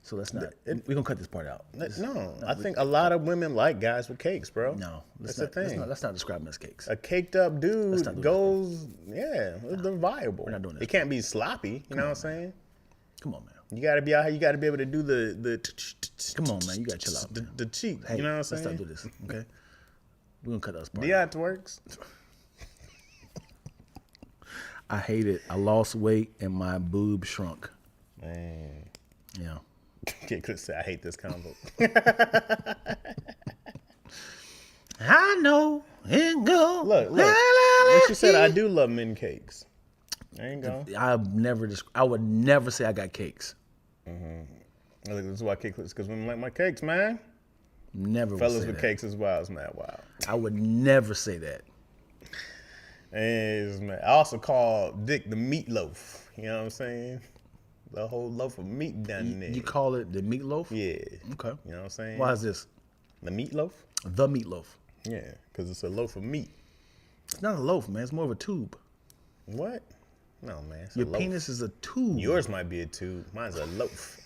So let's not. We're going to cut this part out. No, I think a lot of women like guys with cakes, bro. No. That's the thing. Let's not describe them as cakes. A caked up dude goes, they're viable. We're not doing this. It can't be sloppy. You know what I'm saying? Come on, man. You got to be out here. You got to be able to do the. Come on, man. You got to chill out. The cheek. Hey, you know what I'm saying? Let's not do this, okay? We're going to cut those parts. Deontay works. I hate it. I lost weight and my boob shrunk. Man. Yeah. Kid could say I hate this combo. I know it go. Look. Like you said, I do love men cakes. There you go. I would never say I got cakes. Look, this is why cakes, because women like my cakes, man. Never. Fellas with cakes as wild, man. Wow. I would never say that. Man. I also call Dick the meatloaf. You know what I'm saying? The whole loaf of meat down there. You call it the meatloaf? Yeah. Okay. You know what I'm saying? Why is this? The meatloaf? The meatloaf. Yeah, because it's a loaf of meat. It's not a loaf, man. It's more of a tube. What? No, man. Your penis is a tube. Yours might be a tube. Mine's a loaf.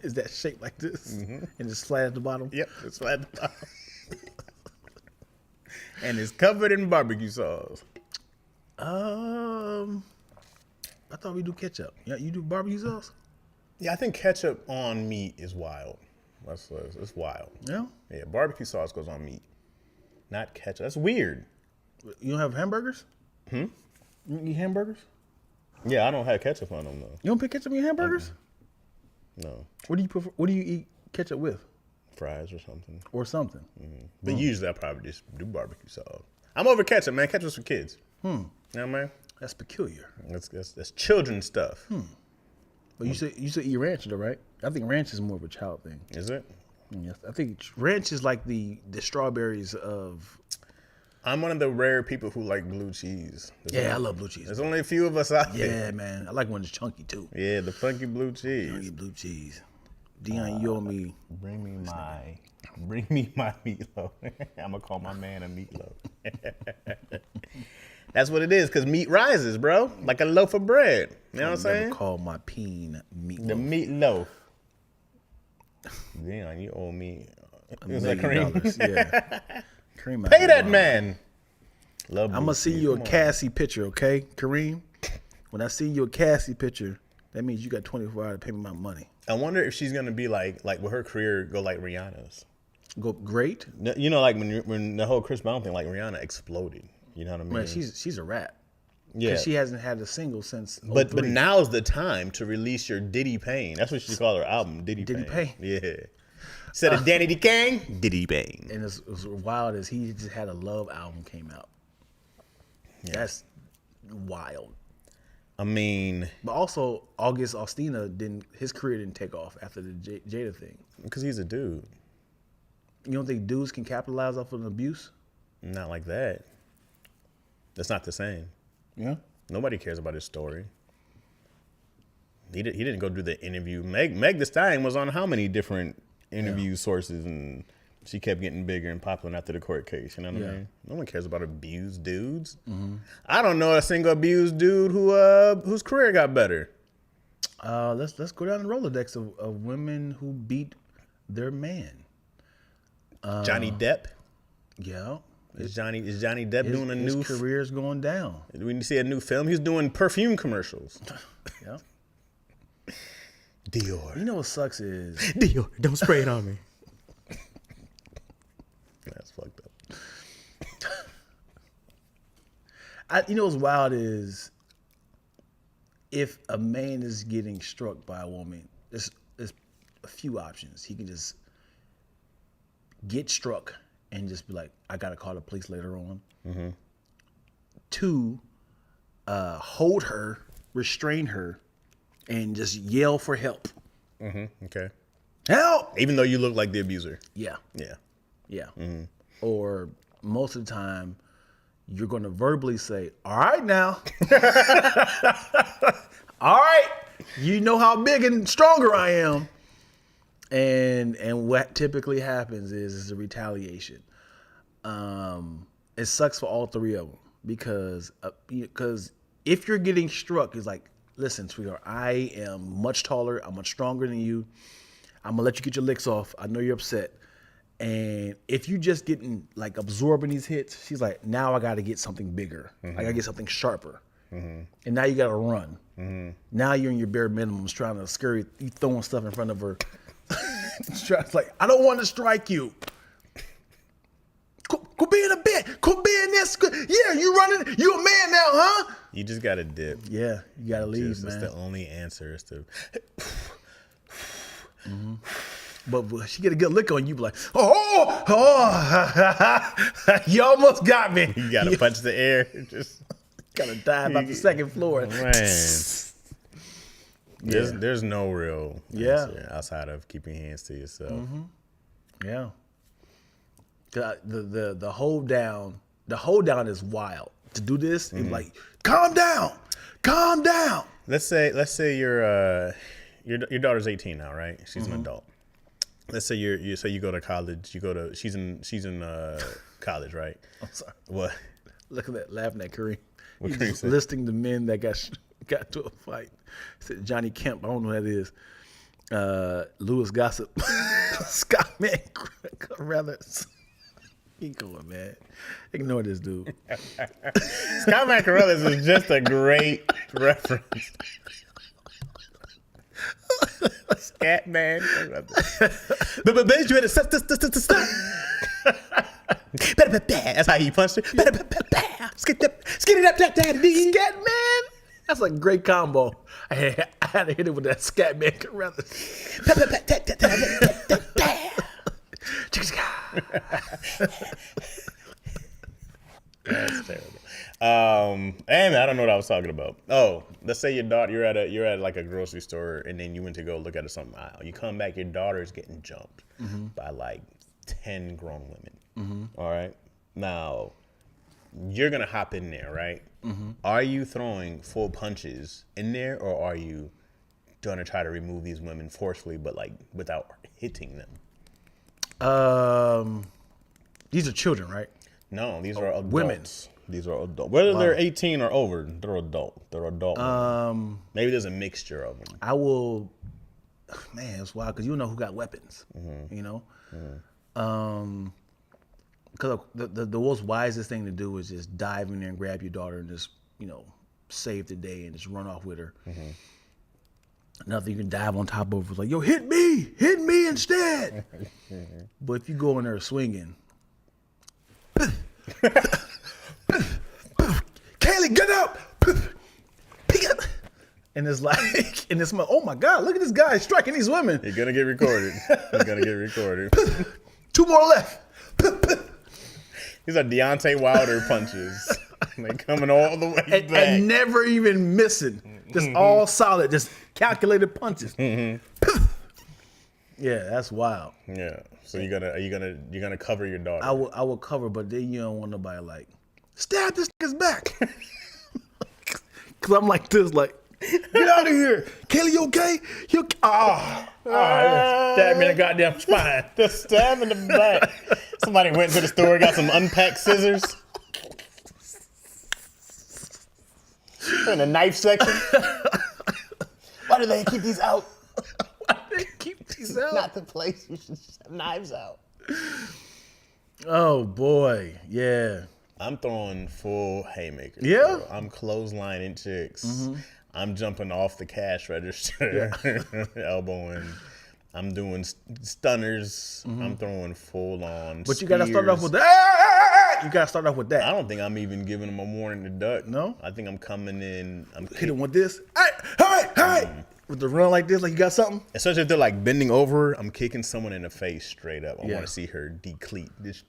Is that shaped like this? And it's flat at the bottom? Yep, it's flat at the bottom. And it's covered in barbecue sauce. I thought we do ketchup. Yeah, you do barbecue sauce? Yeah, I think ketchup on meat is wild. It's wild. Yeah? Yeah, barbecue sauce goes on meat. Not ketchup. That's weird. You don't have hamburgers? You eat hamburgers? Yeah, I don't have ketchup on them, though. You don't put ketchup in your hamburgers? No. What do you prefer? What do you eat ketchup with? Fries or something. Or something. But usually I probably just do barbecue sauce. I'm over ketchup, man. Ketchup's for kids. You know what I mean? That's peculiar. That's children's stuff. But you said eat ranch though, right? I think ranch is more of a child thing. Is it? Yes, I think ranch is like the strawberries of. I'm one of the rare people who like blue cheese. I love blue cheese. There's only a few of us out there. Yeah, man. I like one that's chunky too. Yeah, the funky blue cheese. Chunky blue cheese. Dion, you owe me. Bring me my meatloaf. I'm gonna call my man a meatloaf. That's what it is, because meat rises, bro. Like a loaf of bread. You know what I'm saying? Call my peen meatloaf. The meatloaf. Dion, you owe me. $1 million. Yeah. Kareem, Pay that man. I'm gonna see you a Cassie picture, okay, Kareem? When I see you a Cassie picture, that means you got 24 hours to pay me my money. I wonder if she's gonna be like will her career go like Rihanna's? Go great? You know, like when the whole Chris Brown thing, like Rihanna exploded. You know what I mean? Man, she's a rat. Yeah, she hasn't had a single since. But now's the time to release your Diddy Pain. That's what she called her album, Diddy Pain. Yeah. Instead of Danny D. Kang, Diddy Pain. And it's wild as he just had a love album came out. Yeah. That's wild. I mean, but also August Alsina his career didn't take off after the Jada thing. Because he's a dude. You don't think dudes can capitalize off of an abuse? Not like that. That's not the same. Yeah. Nobody cares about his story. He didn't go do the interview. Meg Thee Stallion was on how many different interview sources, and she kept getting bigger and popular after the court case. You know what I mean? No one cares about abused dudes. I don't know a single abused dude whose career got better. Let's go down the Rolodex of women who beat their man. Johnny Depp. Yeah. Is Johnny Depp doing a new? His career's going down. When you see a new film, he's doing perfume commercials. Yeah. Dior. You know what sucks is Dior. Don't spray it on me. That's fucked up. You know what's wild is if a man is getting struck by a woman, there's a few options. He can just get struck and just be like, I gotta call the police later on. 2, hold her, restrain her, and just yell for help. Okay. Help! Even though you look like the abuser. Yeah. Yeah. Yeah. Or most of the time, you're going to verbally say, all right now. All right. You know how big and stronger I am. And what typically happens is a retaliation. It sucks for all three of them because if you're getting struck, it's like, listen, sweetheart, I am much taller. I'm much stronger than you. I'm going to let you get your licks off. I know you're upset. And if you just getting like absorbing these hits, she's like, now I got to get something bigger. I got to get something sharper. And now you got to run. Now you're in your bare minimums trying to scurry, you throwing stuff in front of her. It's like, I don't want to strike you. Quit being a bitch. Quit being this. Yeah, you running. You a man now, huh? You just got to dip. Yeah, you got to leave, man. That's the only answer is to... But she get a good lick on you, be like, you almost got me. You got to punch the air. Just got to dive off the second floor. Man. There's no real answer outside of keeping your hands to yourself. Yeah. The hold down is wild. To do this, it's like, calm down. Let's say your daughter's 18 now, right? She's an adult. Let's say you go to college. She's in college, right? I'm sorry. What? Look at that, laughing at Kareem. What He's Kareem just said? listing the men that got to a fight. He said Johnny Kemp. I don't know who that is. Lewis Gossip. Scott Man. Rather. Keep going, man. Ignore this dude. Scott Macarellis is just a great reference. Scat man. But you had to stop. That's how he punched it. Scat man. That's a great combo. I had to hit it with that scat man. That's terrible. And I don't know what I was talking about. Oh, let's say your daughter, you're at like a grocery store, and then you went to go look at something aisle. You come back, your daughter is getting jumped by like 10 grown women. All right, now you're gonna hop in there, right? Are you throwing full punches in there, or are you gonna try to remove these women forcefully, but like without hitting them? These are children, right? No, these are adults. Women. These are adult. Whether they're 18 or over, they're adult. They're adult. Maybe there's a mixture of them. I will. Man, it's wild because you know who got weapons. You know, because the most wisest thing to do is just dive in there and grab your daughter and just save the day and just run off with her. Nothing you can dive on top of. It's like, yo, hit me instead. But if you go in there swinging. Kaylee, get up! And it's like, oh my God, look at this guy striking these women. You're gonna get recorded. Two more left. These are Deontay Wilder punches. They coming all the way back. And never even missing. Just all solid, just calculated punches. Yeah, that's wild. Yeah. So are you gonna cover your daughter? I will cover, but then you don't want nobody like stab this nigga's back. Cause I'm like this, like, get out of here. Kaylee, you okay? Stab me in the goddamn spine. The stab in the back. Somebody went to the store, got some unpacked scissors. In the knife section. Why do they keep these out? Not the place you should have knives out. Oh boy, yeah. I'm throwing full haymakers. Yeah, bro. I'm clotheslining chicks. I'm jumping off the cash register, elbowing. I'm doing stunners. I'm throwing full on. But you gotta start off with that. You gotta start off with that. I don't think I'm even giving them a warning to duck. No, I think I'm coming in. I'm hit them with this. Hey. With the run like this, like you got something? Especially if they're like bending over, I'm kicking someone in the face straight up. I want to see her decleat. This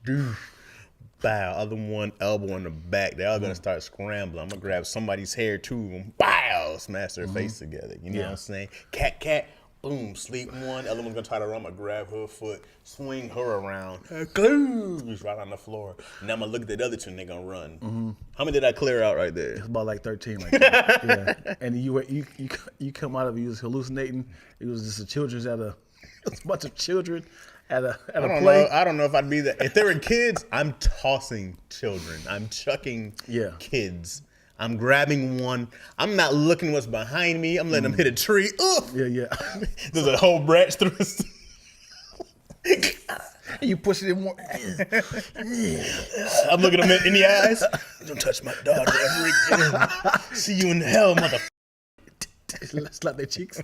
bow, other one elbow in the back. They're all gonna start scrambling. I'm gonna grab somebody's hair too and bow, smash their face together. You know what I'm saying? Cat, boom, sleep one. Other one's gonna try to run. I'm gonna grab her foot, swing her around, she's right on the floor. And I'm gonna look at the other two and they're gonna run. How many did I clear out right there? It's about like 13 like that. Yeah. And you come out of it, you was hallucinating. It was just a bunch of children at a play. I don't know if I'd be that. If there were kids, I'm tossing children. I'm chucking kids. I'm grabbing one. I'm not looking what's behind me. I'm letting them hit a tree. Ugh. Yeah. There's a whole branch through his... And you push it in more. I'm looking them in the eyes. Don't touch my daughter ever again. See you in hell, mother. Slap their cheeks.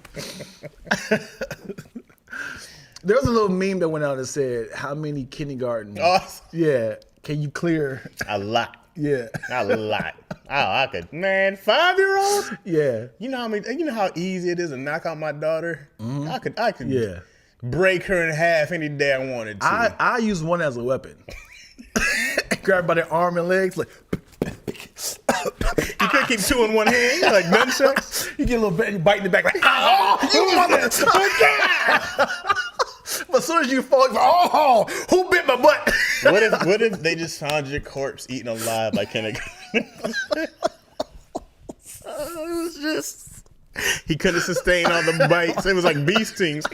There was a little meme that went out that said, how many kindergarten? Yeah. Can you clear? A lot. Yeah. A lot. I could, man, 5-year-olds? Yeah. You know how easy it is to knock out my daughter? I could break her in half any day I wanted to. I use one as a weapon. Grab her by the arm and legs, like. You could keep two in one hand, like nunchucks. You get a little bit, you bite in the back, like, you mother. But as soon as you fall, who bit my butt? What if they just found your corpse eaten alive by kindergarten? It was just, he couldn't sustain all the bites. It was like bee stings.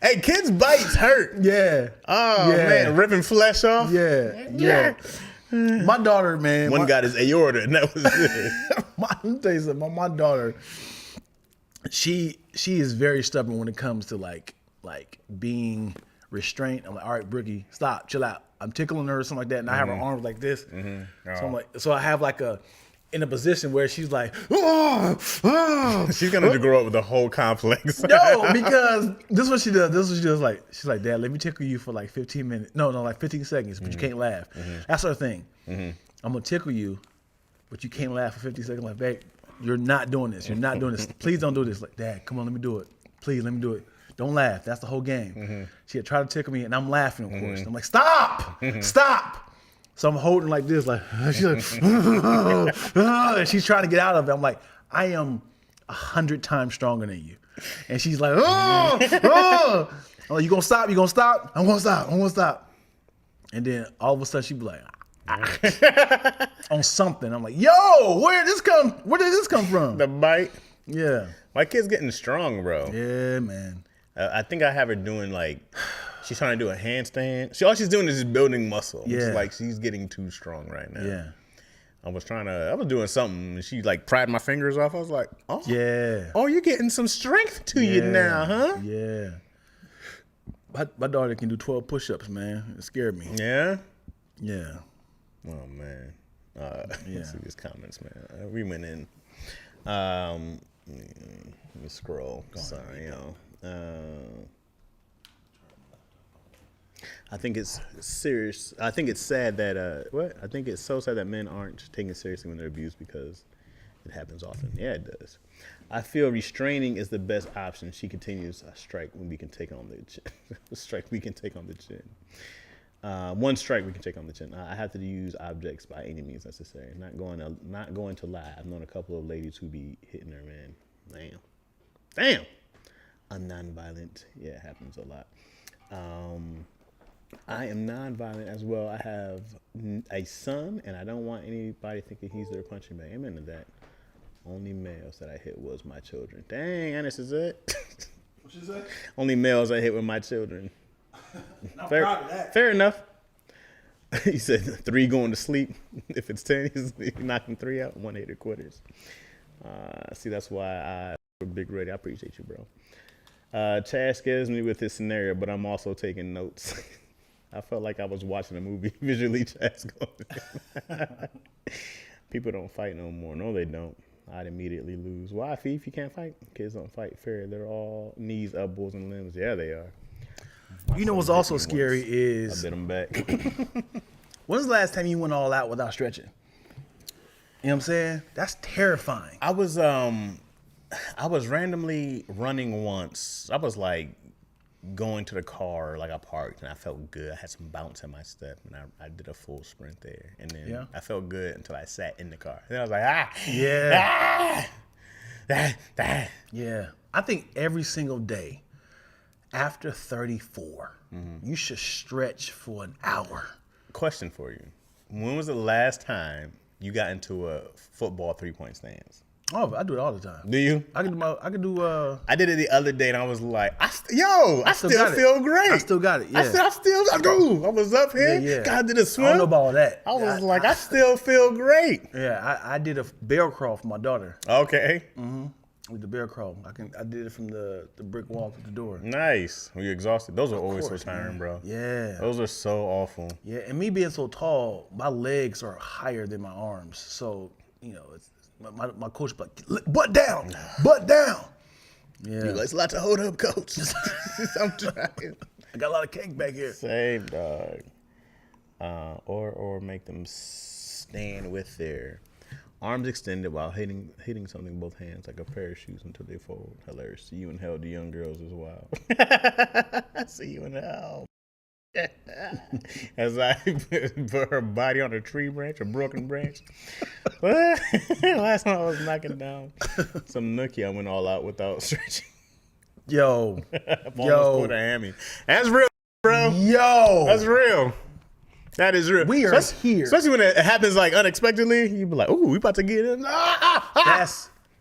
Hey, kids' bites hurt. Yeah. Oh, man, ripping flesh off. Yeah. My daughter, man. One got his aorta, and that was it. Let me tell you something. My daughter, she is very stubborn when it comes to like being restraint. I'm like, all right, Brookie, stop, chill out. I'm tickling her or something like that, and I have her arms like this. So I have like in a position where she's like, she's gonna grow up with the whole complex. No, because this is what she does. Like, she's like, Dad, let me tickle you for like 15 minutes. No, like 15 seconds, but you can't laugh. That's her thing. I'm gonna tickle you, but you can't laugh for 50 seconds. Like, babe, you're not doing this. You're not doing this. Please don't do this. Like, Dad, come on, let me do it. Please, let me do it. Don't laugh. That's the whole game. She had tried to tickle me, and I'm laughing, of course. I'm like, stop, stop. So I'm holding like this, like, she's like, and she's trying to get out of it. I'm like, I am 100 times stronger than you. And she's like, I'm like, you gonna stop? You gonna stop? I'm gonna stop. I'm gonna stop. And then all of a sudden she be like, on something. I'm like, yo, where did this come from? The bite? Yeah. My kid's getting strong, bro. Yeah, man. I think I have her doing like, she's trying to do a handstand. All she's doing is just building muscle. Yeah. It's like she's getting too strong right now. Yeah. I was doing something, and she like pried my fingers off. I was like, oh. Yeah. Oh, you're getting some strength to you now, huh? Yeah. My daughter can do 12 push-ups, man. It scared me. Yeah? Yeah. Oh, man. Let's see these comments, man. We went in. Let me scroll. Sorry, y'all. I think it's serious. I think it's sad that I think it's so sad that men aren't taken seriously when they're abused because it happens often. Yeah, it does. I feel restraining is the best option. She continues. A strike when we can take on the chin. A strike we can take on the chin. One strike we can take on the chin. I have to use objects by any means necessary. Not going to lie. I've known a couple of ladies who be hitting their man. Damn. I'm nonviolent. Yeah, it happens a lot. I am nonviolent as well. I have a son, and I don't want anybody thinking he's their punching bag. Amen to that. Only males that I hit was my children. Dang, and this is it. What you say? Only males I hit with my children. I'm proud of that. Fair enough. He said 3 going to sleep. If it's 10, he's knocking 3 out. 1 8 quitters. See, that's why Big Ready. I appreciate you, bro. Chaz scares me with his scenario, but I'm also taking notes. I felt like I was watching a movie visually. Chaz going. People don't fight no more. No, they don't. I'd immediately lose. Why, Fee? If you can't fight, kids don't fight fair. They're all knees, elbows, and limbs. Yeah, they are. You know what's also scary is I bit them back. When's the last time you went all out without stretching? You know what I'm saying? That's terrifying. I was randomly running once. I was like going to the car, like I parked, and I felt good. I had some bounce in my step, and I did a full sprint there. And then I felt good until I sat in the car. Then I was like, Yeah. I think every single day after 34, you should stretch for an hour. Question for you. When was the last time you got into a football 3-point stance? Oh, I do it all the time. Do you? I did it the other day, and I was like, I still feel great. I still got it. Yeah. I was up here. Yeah. God, did a swim. I don't know about all that. I still feel great. Yeah, I did a bear crawl for my daughter. Okay. With the bear crawl. I did it from the brick wall to the door. Nice. Were you exhausted? Those are always so tiring, bro. Yeah. Those are so awful. Yeah, and me being so tall, my legs are higher than my arms. So, it's my coach be like, butt down. Yeah. It's a lot to hold up, coach. I'm trying. I got a lot of cake back here. Same, dog. Or make them stand with their arms extended while hitting something with both hands like a pair of shoes until they fold. Hilarious. See you in hell, the young girls as well. See you in hell. As I put her body on a tree branch, a broken branch. Last time I was knocking down some nookie, I went all out without stretching. Yo. Almost pulled a hammy. That's real, bro. Yo. That's real. That is real. We are here. Especially when it happens like unexpectedly. You be like, "Ooh, we about to get in."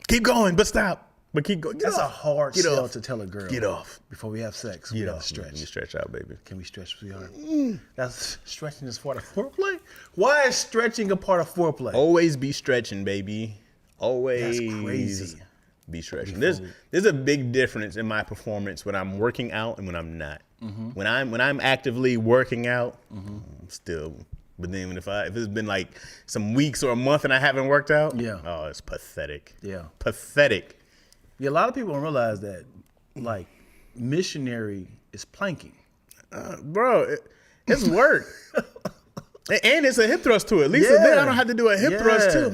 Keep going, but stop. But keep going. That's a hard sell to tell a girl. Get off. Before we have sex, we gotta stretch. You stretch out, baby. Can we stretch, sweetheart? That's stretching is part of foreplay? Why is stretching a part of foreplay? Always be stretching, baby. Always. That's crazy. be stretching. There's a big difference in my performance when I'm working out and when I'm not. When I'm actively working out, still. But then if it's been like some weeks or a month and I haven't worked out, oh, it's pathetic. Yeah, pathetic. Yeah, a lot of people don't realize that, like, missionary is planking. Bro, it's work. And it's a hip thrust to it. At least then I don't have to do a hip thrust too.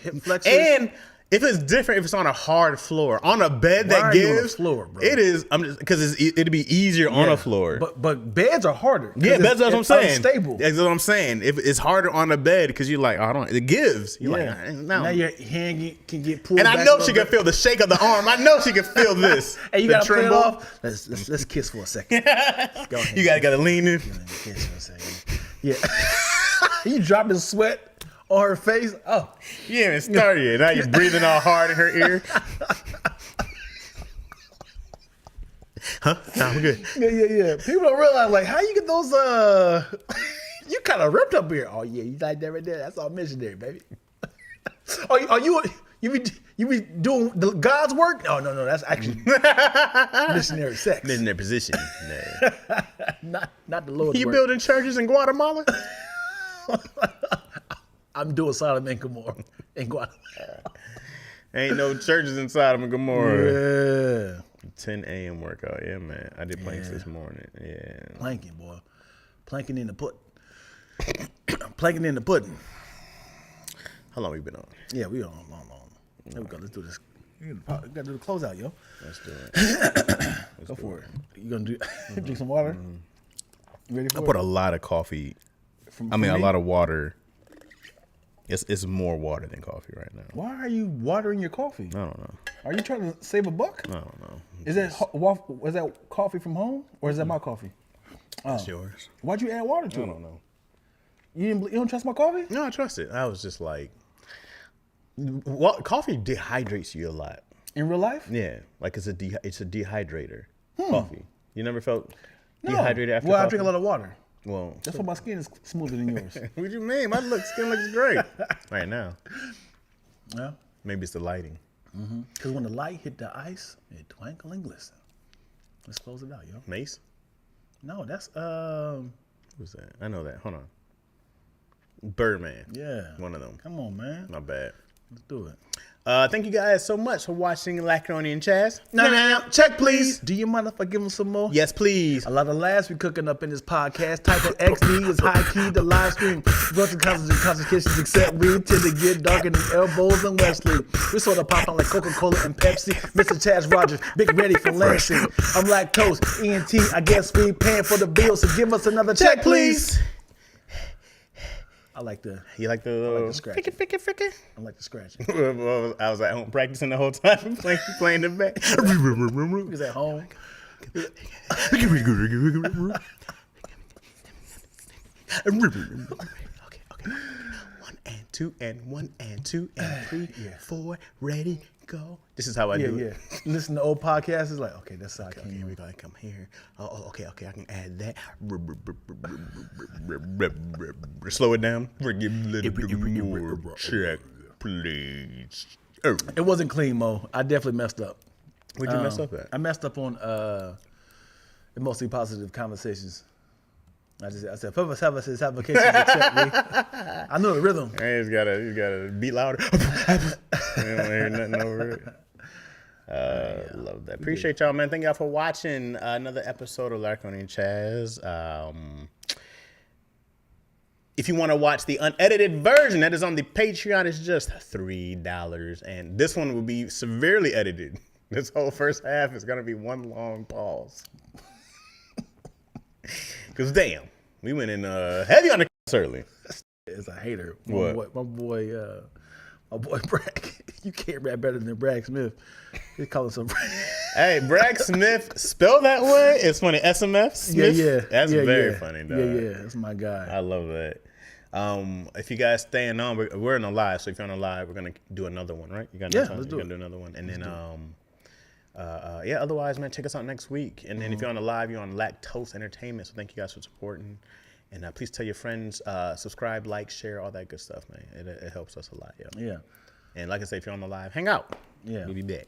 Hip flexors. And if it's different, if it's on a hard floor, on a bed that gives, floor, bro? It is. Because it'd be easier on a floor. But beds are harder. Yeah, beds. That's what I'm saying. Unstable. That's what I'm saying. If it's harder on a bed because you're like, it gives. You're like, no. Now your hand can get pulled. And I know she can feel the shake of the arm. I know she can feel this. And you gotta play it off. Let's kiss for a second. Go ahead. You gotta lean in. Kiss for a second. Yeah. You dropping sweat on her face. Oh, you ain't even started yet. Now you're breathing all hard in her ear. Huh? Nah, we're good. Yeah. People don't realize, like, how you get those. You kind of ripped up here. Oh yeah, you like that right there. That's all missionary, baby. Are you be doing God's work? No. That's actually missionary sex. Missionary position. Nah. not the Lord's You work. building churches in Guatemala? I'm doing Sodom and Gomorrah in Guatemala. Ain't no churches in Sodom and Gomorrah. Yeah. 10 a.m. workout. Yeah, man. I did planks this morning. Yeah. Planking, boy. Planking in the pudding. Planking in the pudding. How long we been on? Yeah, we on long. There we go. Let's do this. We gotta do the closeout, yo. Let's do it. Go for it. You gonna drink some water? You ready for it? I put a lot of coffee. A lot of water. It's more water than coffee right now. Why are you watering your coffee? I don't know. Are you trying to save a buck? I don't know. Is that coffee from home or is that my coffee? That's yours. Why'd you add water to it? I don't know. You don't trust my coffee? No, I trust it. I was just like, coffee dehydrates you a lot. In real life? Yeah, like it's a dehydrator. Coffee. You never felt dehydrated after coffee? Well, I drink a lot of water. Well, that's why my skin is smoother than yours. What do you mean? My skin looks great right now. Yeah. Maybe it's the lighting. Because when the light hit the ice, it twinkle and glisten. Let's close it out, yo. Mace? No, that's Who's that? I know that. Hold on. Birdman. Yeah. One of them. Come on, man. Not bad. Let's do it. Thank you guys so much for watching Lackaroni Chaz. No. Check, please. Do you mind if I give them some more? Yes, please. A lot of laughs we cooking up in this podcast. Type of XD is high key, the live stream. Bunch of concentrations except we tend to get darker than elbows and Wesley. We sort of pop out like Coca-Cola and Pepsi. Mr. Chaz Rogers, Big Ready for Lansing. I'm lactose, ENT. I guess we paying for the bills, so give us another check, please. I like the scratch. Fricky. I like the scratch. I was at home practicing the whole time, playing the back. He was at home. Okay. 1 and 2 and 1 and 2 and 3, 4, ready, go. This is how I do it. Listen to old podcasts. It's like, okay, that's how I came. Here we go. I come here. Oh, okay. I can add that. Slow it down. Give a little more check, please. It wasn't clean, Mo. I definitely messed up. Where'd you mess up at? I messed up on mostly positive conversations. I said, purpose have his applications accept me. I know the rhythm. Hey, he's gotta beat louder. I don't hear nothing over it. Love that. Appreciate y'all, man. Thank y'all for watching another episode of Lackaroni Chaz. If you want to watch the unedited version that is on the Patreon, it's just $3. And this one will be severely edited. This whole first half is going to be one long pause. Because damn, we went in heavy on the early. Is a hater. What? My boy Bragg. You can't rap better than Bragg Smith. He calling some. Hey, Bragg Smith, spell that way. It's funny. SMF Smith. Yeah. That's very funny, dog. Yeah. That's my guy. I love that. If you guys staying on, we're in a live. So if you're on a live, we're gonna do another one, right? You got let's do it. You're gonna do another one, and then otherwise, man, check us out next week. And then if you're on the live, you're on Lactose Entertainment. So thank you guys for supporting. And please tell your friends, subscribe, like, share, all that good stuff, man. It helps us a lot, yo. Yeah. And like I say, if you're on the live, hang out. Yeah. We'll be back.